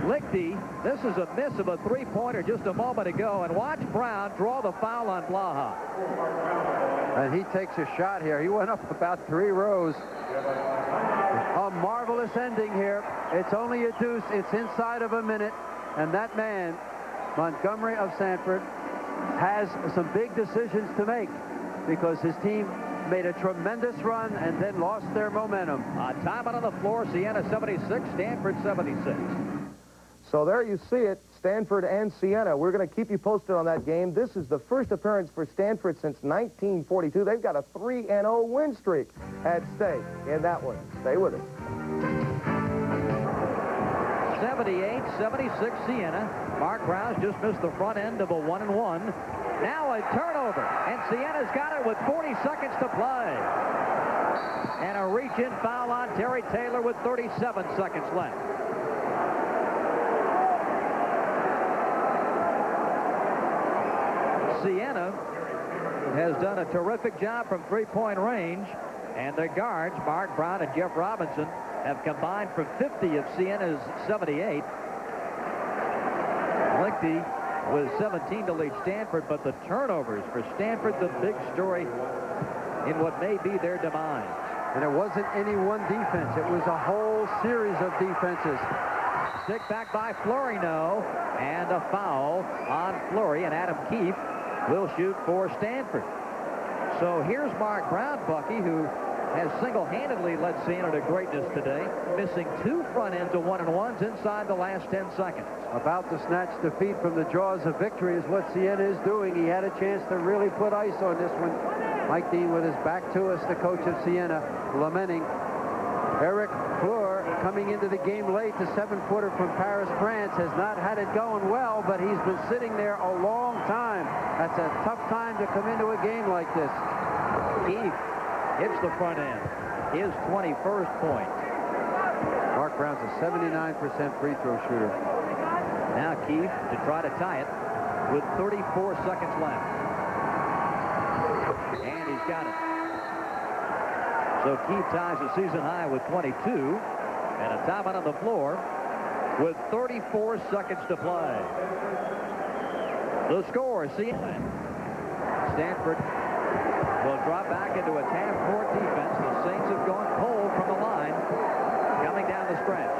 Lichty, this is a miss of a three-pointer just a moment ago, and watch Brown draw the foul on Blaha. And he takes a shot here. He went up about 3 rows. A marvelous ending here. It's only a deuce. It's inside of a minute. And that man, Montgomery of Sanford, has some big decisions to make because his team made a tremendous run and then lost their momentum. Time out on the floor, Siena 76, Stanford 76. So there you see it, Stanford and Siena. We're going to keep you posted on that game. This is the first appearance for Stanford since 1942. They've got a 3-0 win streak at stake in that one. Stay with us. 78-76 Siena. Mark Brown's just missed the front end of a 1-and-1. Now a turnover, and Siena's got it with 40 seconds to play. And a reach-in foul on Terry Taylor with 37 seconds left. Siena has done a terrific job from three-point range, and their guards, Mark Brown and Jeff Robinson, have combined for 50 of Siena's 78. Lichty with 17 to lead Stanford, but the turnovers for Stanford, the big story in what may be their demise. And it wasn't any one defense. It was a whole series of defenses. Stick back by Florino, and a foul on Fleury, and Adam Keefe will shoot for Stanford. So here's Mark Brown, Bucky, who has single-handedly led Siena to greatness today, missing 2 front ends of 1-and-1s inside the last 10 seconds. About to snatch defeat from the jaws of victory is what Siena is doing. He had a chance to really put ice on this one. Mike Dean with his back to us, the coach of Siena, lamenting. Eric Fleur, coming into the game late, the 7-footer from Paris, France, has not had it going well, but he's been sitting there a long time. That's a tough time to come into a game like this. Keefe hits the front end. His 21st point. Mark Brown's a 79% free throw shooter. Now Keefe to try to tie it with 34 seconds left. And he's got it. So Keefe ties the season high with 22, and a timeout on the floor with 34 seconds to play. The score, Siena. Stanford will drop back into a half-court defense. The Saints have gone cold from the line, coming down the stretch.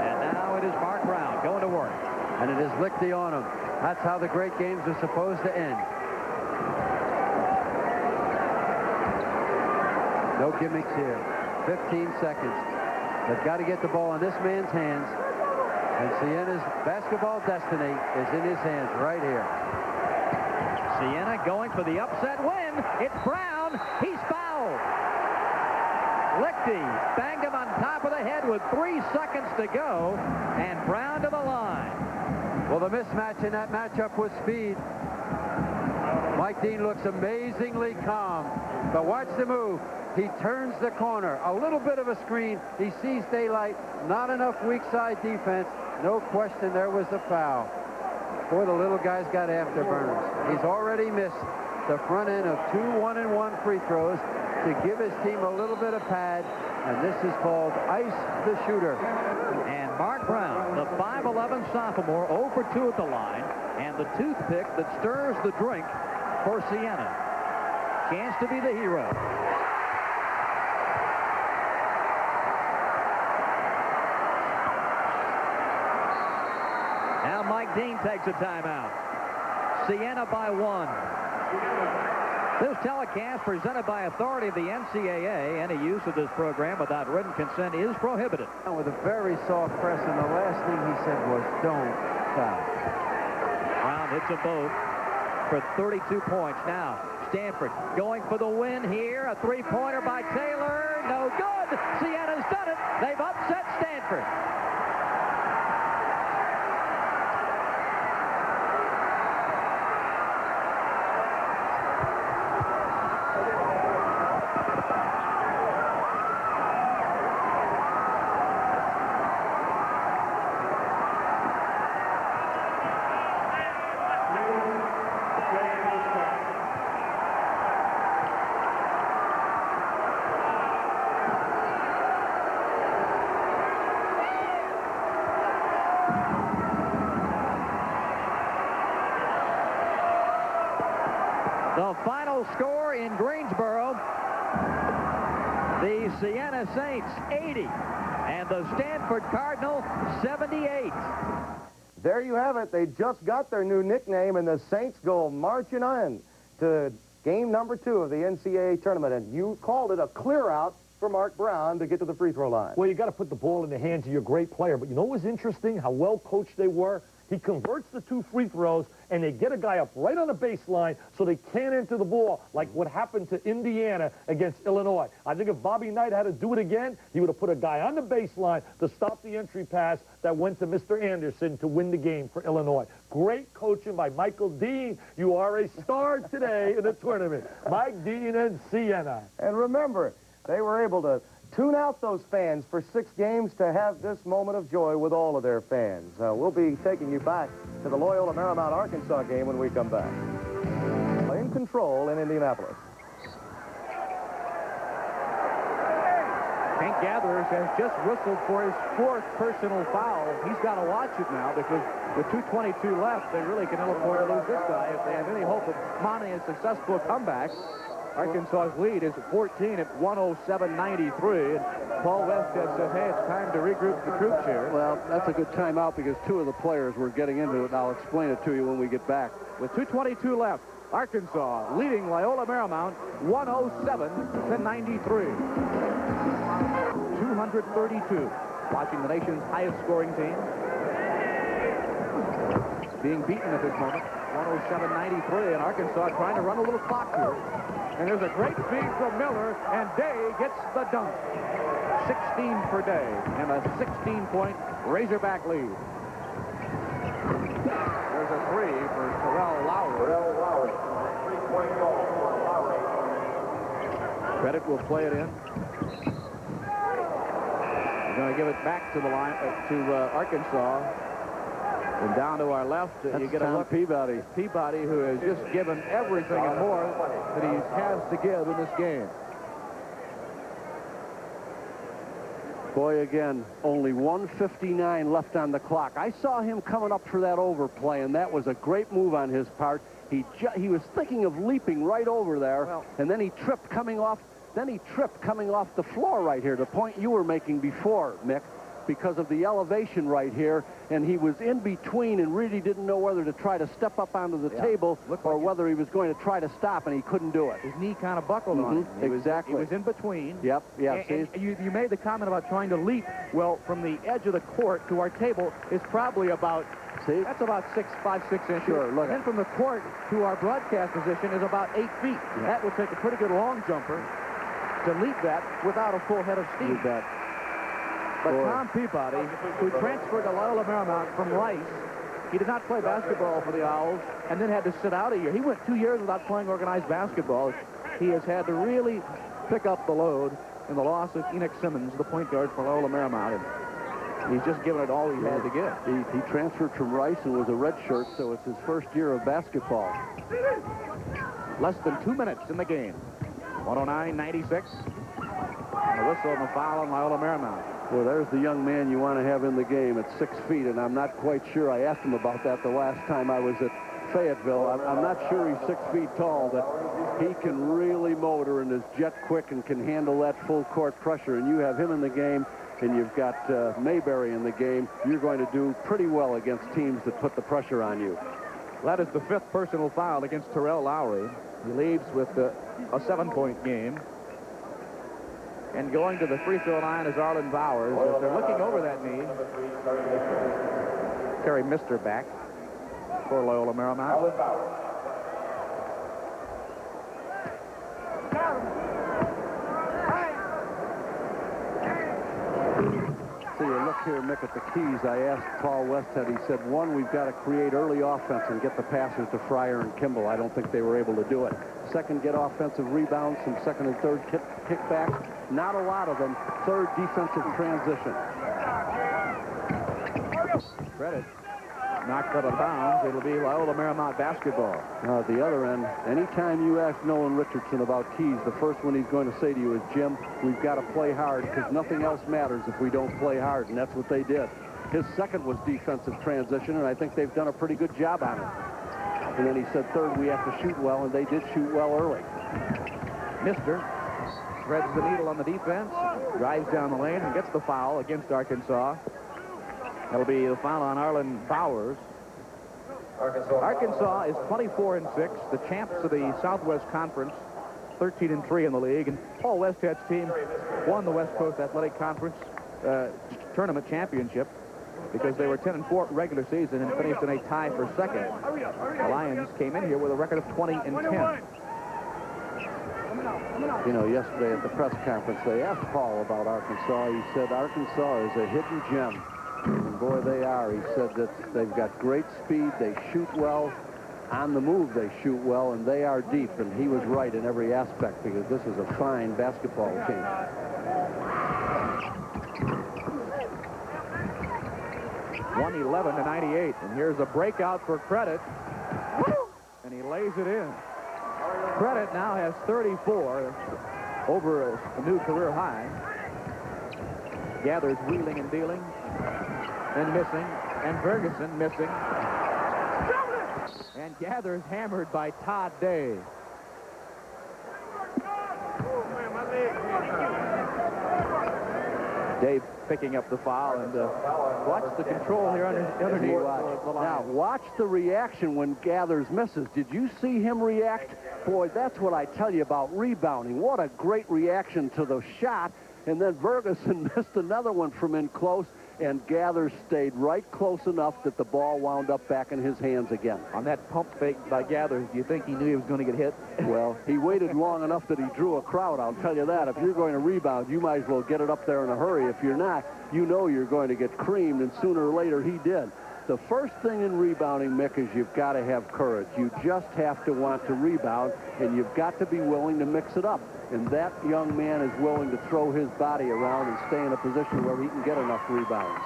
And now it is Mark Brown going to work. And it is Lichty on him. That's how the great games are supposed to end. No gimmicks here. 15 seconds. They've got to get the ball in this man's hands. And Siena's basketball destiny is in his hands right here. Siena going for the upset win. It's Brown. He's fouled. Lichty banged him on top of the head with 3 seconds to go, and Brown to the line. Well, the mismatch in that matchup was speed. Mike Dean looks amazingly calm, but watch the move. He turns the corner. A little bit of a screen. He sees daylight. Not enough weak side defense. No question there was a foul. Boy, the little guy's got afterburners. He's already missed the front end of 2 1-and-1 free throws to give his team a little bit of pad, and this is called ice the shooter. And Mark Brown, the 5'11 sophomore, 0 for 2 at the line, and the toothpick that stirs the drink for Siena. Chance to be the hero. Now Mike Dean takes a timeout. Siena by 1. This telecast presented by authority of the NCAA. Any use of this program without written consent is prohibited. With a very soft press, and the last thing he said was, don't foul. Brown hits them both for 32 points. Now, Stanford going for the win here. A three-pointer by Taylor. No good. Siena's done it. They've upset Stanford. The final score in Greensboro, the Siena Saints 80 and the Stanford Cardinal 78. There you have it. They just got their new nickname, and the Saints go marching on to game number 2 of the NCAA tournament. And you called it a clear out for Mark Brown to get to the free throw line. Well, you got to put the ball in the hands of your great player. But you know what was interesting? How well coached they were. He converts the 2 free throws, and they get a guy up right on the baseline so they can't enter the ball like what happened to Indiana against Illinois. I think if Bobby Knight had to do it again, he would have put a guy on the baseline to stop the entry pass that went to Mr. Anderson to win the game for Illinois. Great coaching by Michael Dean. You are a star today in the tournament. Mike Dean and Siena. And remember, they were able to tune out those fans for 6 games to have this moment of joy with all of their fans. We'll be taking you back to the Loyola Marymount, Arkansas game when we come back. In control in Indianapolis. Hank Gatherers has just whistled for his 4th personal foul. He's got to watch it now because with 2:22 left, they really can ill afford to lose this guy if they have any hope of mounting a successful comeback. Arkansas's lead is 14 at 107-93, and Paul West has said, hey, it's time to regroup the troops here. Well, that's a good timeout because 2 of the players were getting into it, and I'll explain it to you when we get back. With 2:22 left, Arkansas leading Loyola Marymount 107-93. 232, watching the nation's highest scoring team. Being beaten at this moment, 107-93, and Arkansas trying to run a little clock here. And there's a great feed from Miller, and Day gets the dunk. 16 for Day, and a 16-point Razorback lead. There's a 3 for Terrell Lowry. Credit will play it in. We're going to give it back to the line, to Arkansas. And down to our left, you get a look. Peabody. Peabody, who has just given everything and more that he has to give in this game. Boy, again, only 1:59 left on the clock. I saw him coming up for that overplay, and that was a great move on his part. He was thinking of leaping right over there, and then he tripped coming off. Then he tripped coming off the floor right here, the point you were making before, Mick. because of the elevation right here, and he was in between and really didn't know whether to try to step up onto the table or whether he was going to try to stop, and he couldn't do it. His knee kind of buckled on him. Exactly. He was in between. Yep, yeah. And you made the comment about trying to leap. Well, from the edge of the court to our table is probably about, that's about 5, 6 inches. Sure, look. And then from the court to our broadcast position is about 8 feet. Yeah. That would take a pretty good long jumper to leap that without a full head of steam. You bet. But Tom Peabody, who transferred to Loyola Marymount from Rice, he did not play basketball for the Owls and then had to sit out a year. He went 2 years without playing organized basketball. He has had to really pick up the load in the loss of Enoch Simmons, the point guard for Loyola Marymount. And he's just given it all he had to give. He transferred from Rice and was a redshirt, so it's his first year of basketball. Less than 2 minutes in the game. 109-96. And a whistle and a foul on Loyola Marymount. Well, there's the young man you want to have in the game at 6 feet, and I'm not quite sure. I asked him about that the last time I was at Fayetteville. I'm not sure he's 6 feet tall, but he can really motor and is jet quick and can handle that full court pressure. And you have him in the game, and you've got Mayberry in the game. You're going to do pretty well against teams that put the pressure on you. That is the 5th personal foul against Terrell Lowry. He leaves with a 7-point game. And going to the free throw line is Arlen Bowers. As they're looking over that knee. Terry Mister back for Loyola Marymount. So you look here, Mick, at the keys. I asked Paul Westhead. He said, one, we've got to create early offense and get the passes to Fryer and Kimball. I don't think they were able to do it. Second, get offensive rebounds, some second and third kickbacks. Not a lot of them. Third, defensive transition. Credit. Knocked out of bounds. It'll be Loyola Marymount basketball. Now, at the other end, anytime you ask Nolan Richardson about keys, the first one he's going to say to you is, Jim, we've got to play hard because nothing else matters if we don't play hard, and that's what they did. His second was defensive transition, and I think they've done a pretty good job on it. And then he said, third, we have to shoot well, and they did shoot well early. Mister threads the needle on the defense, drives down the lane, and gets the foul against Arkansas. That'll be the foul on Arlen Bowers. Arkansas is 24-6, the champs of the Southwest Conference, 13-3 in the league. And Paul Westhead's team won the West Coast Athletic Conference tournament championship because they were 10-4 regular season and finished in a tie for second. The Lions came in here with a record of 20-10. You know, yesterday at the press conference, they asked Paul about Arkansas. He said Arkansas is a hidden gem. And boy, they are. He said that they've got great speed, they shoot well, on the move they shoot well, and they are deep. And he was right in every aspect because this is a fine basketball team. 111-98, and here's a breakout for Credit, and he lays it in. Credit now has 34, over a new career high. Gathers wheeling and dealing, and missing, and Ferguson missing. And Gathers hammered by Todd Day. Dave picking up the foul, and watch the control here underneath. Now, watch the reaction when Gathers misses. Did you see him react? Boy, that's what I tell you about rebounding. What a great reaction to the shot. And then Ferguson missed another one from in close, and Gathers stayed right close enough that the ball wound up back in his hands again. On that pump fake by Gathers, do you think he knew he was going to get hit? Well, he waited long enough that he drew a crowd, I'll tell you that. If you're going to rebound, you might as well get it up there in a hurry. If you're not, you know you're going to get creamed, and sooner or later he did. The first thing in rebounding, Mick, is you've got to have courage. You just have to want to rebound, and you've got to be willing to mix it up. And that young man is willing to throw his body around and stay in a position where he can get enough rebounds.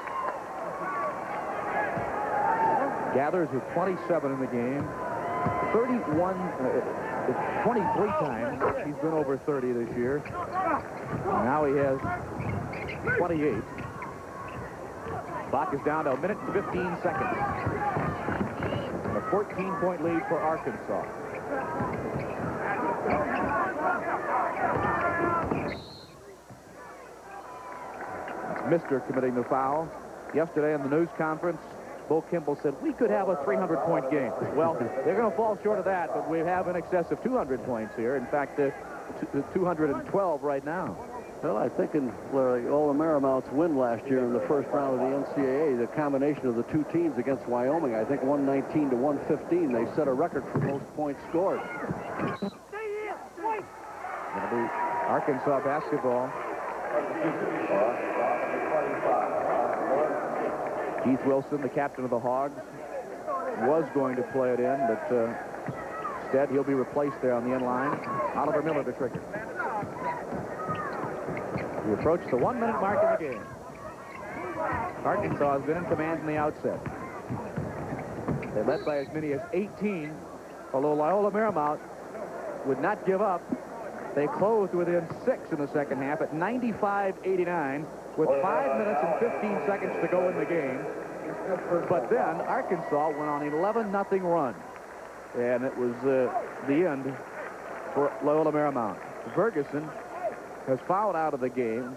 Gathers with 27 in the game. 23 times he's been over 30 this year. And now he has 28. Clock is down to 1 minute and 15 seconds. And a 14-point lead for Arkansas. Mr. committing the foul. Yesterday in the news conference, Bo Kimble said, we could have a 300-point game. Well, they're going to fall short of that, but we have in excess of 200 points here. In fact, 212 right now. Well, I think in Loyola Marymount's win last year in the first round of the NCAA, the combination of the two teams against Wyoming, I think 119 to 115, they set a record for most points scored. Going to be Arkansas basketball. Keith Wilson, the captain of the Hogs, was going to play it in, but instead he'll be replaced there on the end line. Oliver Miller, the trigger. We approach the 1-minute mark in the game. Arkansas has been in command from the outset. They led by as many as 18, although Loyola Marymount would not give up. They closed within 6 in the second half at 95-89 with 5 minutes and 15 seconds to go in the game. But then Arkansas went on an 11-0 run. And it was the end for Loyola Marymount. Ferguson has fouled out of the game.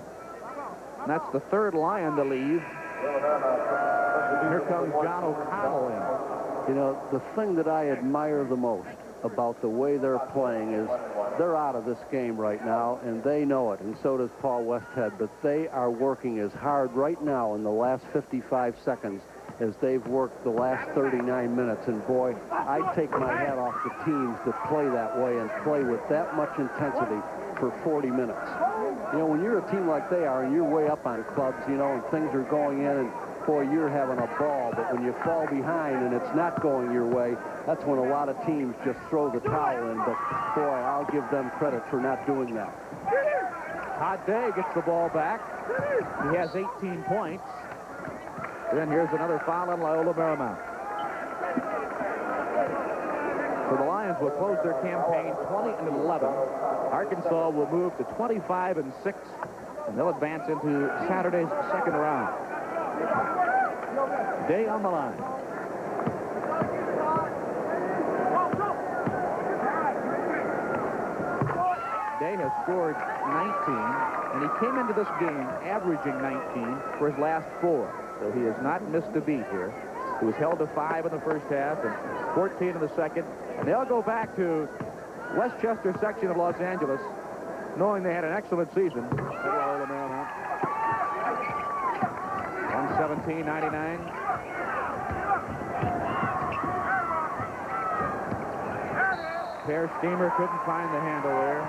And that's the third Lion to leave. Here comes John O'Connell in. You know, the thing that I admire the most about the way they're playing is they're out of this game right now, and they know it, and so does Paul Westhead, but they are working as hard right now in the last 55 seconds as they've worked the last 39 minutes, and boy, I take my hat off to teams that play that way and play with that much intensity for 40 minutes. You know, when you're a team like they are and you're way up on clubs, you know, and things are going in and boy, you're having a ball, but when you fall behind and it's not going your way, that's when a lot of teams just throw the towel in, but boy, I'll give them credit for not doing that. Todd Day gets the ball back. He has 18 points. Then here's another foul on Loyola Marymount. So the Lions will close their campaign 20-11. Arkansas will move to 25-6, and they'll advance into Saturday's second round. Day on the line. Day has scored 19, and he came into this game averaging 19 for his last 4. So he has not missed a beat here. He was held to 5 in the first half and 14 in the second. And they'll go back to Westchester section of Los Angeles, knowing they had an excellent season. 117-99. Per Steamer couldn't find the handle there.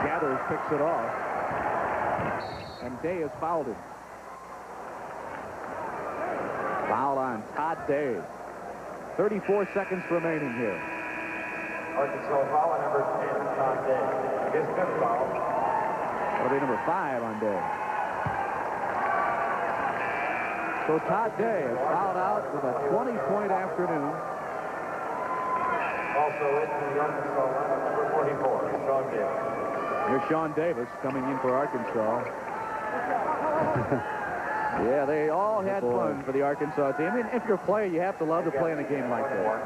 Gathers picks it off. And Day has fouled him. Foul on Todd Day. 34 seconds remaining here. Arkansas foul on number 10, Todd Day. His fifth foul. That'll be number 5 on Day. So Todd Day is fouled out with a 20-point afternoon. Also into the Arkansas lineup, number 44, Sean Davis. Here's Sean Davis coming in for Arkansas. Yeah, they all had fun for the Arkansas team. I mean, if you're a player, you have to love to play in a game like that.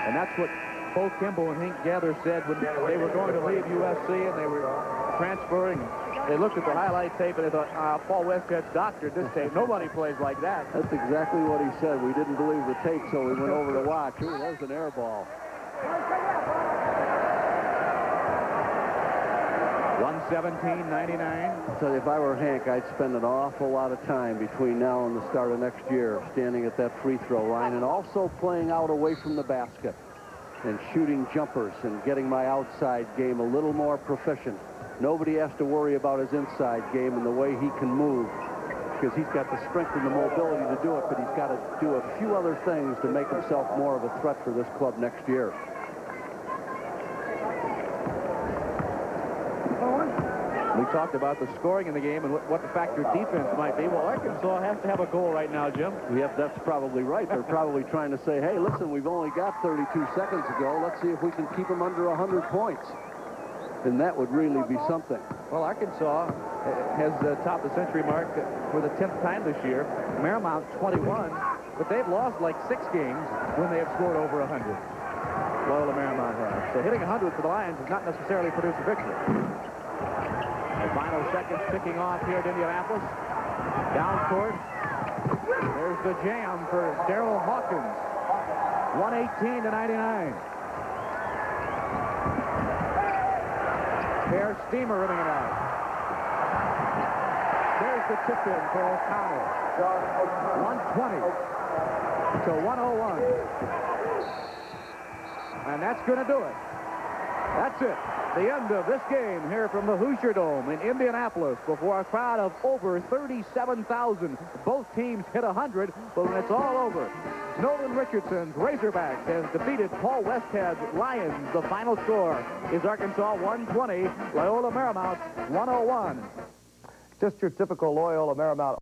And that's what Bo Kimble and Hank Gather said when they were going to leave USC and they were transferring. They looked at the highlight tape and they thought, Paul Westhead doctored this tape. Nobody plays like that. That's exactly what he said. We didn't believe the tape, so we went over to watch. Ooh, that was an air ball. 117-99. I'll tell you, if I were Hank, I'd spend an awful lot of time between now and the start of next year standing at that free throw line and also playing out away from the basket and shooting jumpers and getting my outside game a little more proficient. Nobody has to worry about his inside game and the way he can move because he's got the strength and the mobility to do it, but he's got to do a few other things to make himself more of a threat for this club next year. We talked about the scoring in the game and what the factor defense might be. Well, Arkansas has to have a goal right now, Jim. Yep, that's probably right. They're probably trying to say, hey, listen, we've only got 32 seconds to go. Let's see if we can keep them under 100 points. then that would really be something. Well, Arkansas has topped the century mark for the 10th time this year. Marymount 21, but they've lost like 6 games when they have scored over 100. Loyola Marymount has. So hitting 100 for the Lions does not necessarily produce a victory. The final seconds ticking off here at Indianapolis. Down court. There's the jam for Darryl Hawkins. 118-99. Bear Steamer ripping it out. There's the tip-in for O'Connell. 120 to 101. And that's going to do it. That's it. The end of this game here from the Hoosier Dome in Indianapolis before a crowd of over 37,000. Both teams hit 100, but when it's all over, Nolan Richardson's Razorbacks has defeated Paul Westhead's Lions. The final score is Arkansas 120, Loyola Marymount 101. Just your typical Loyola Marymount.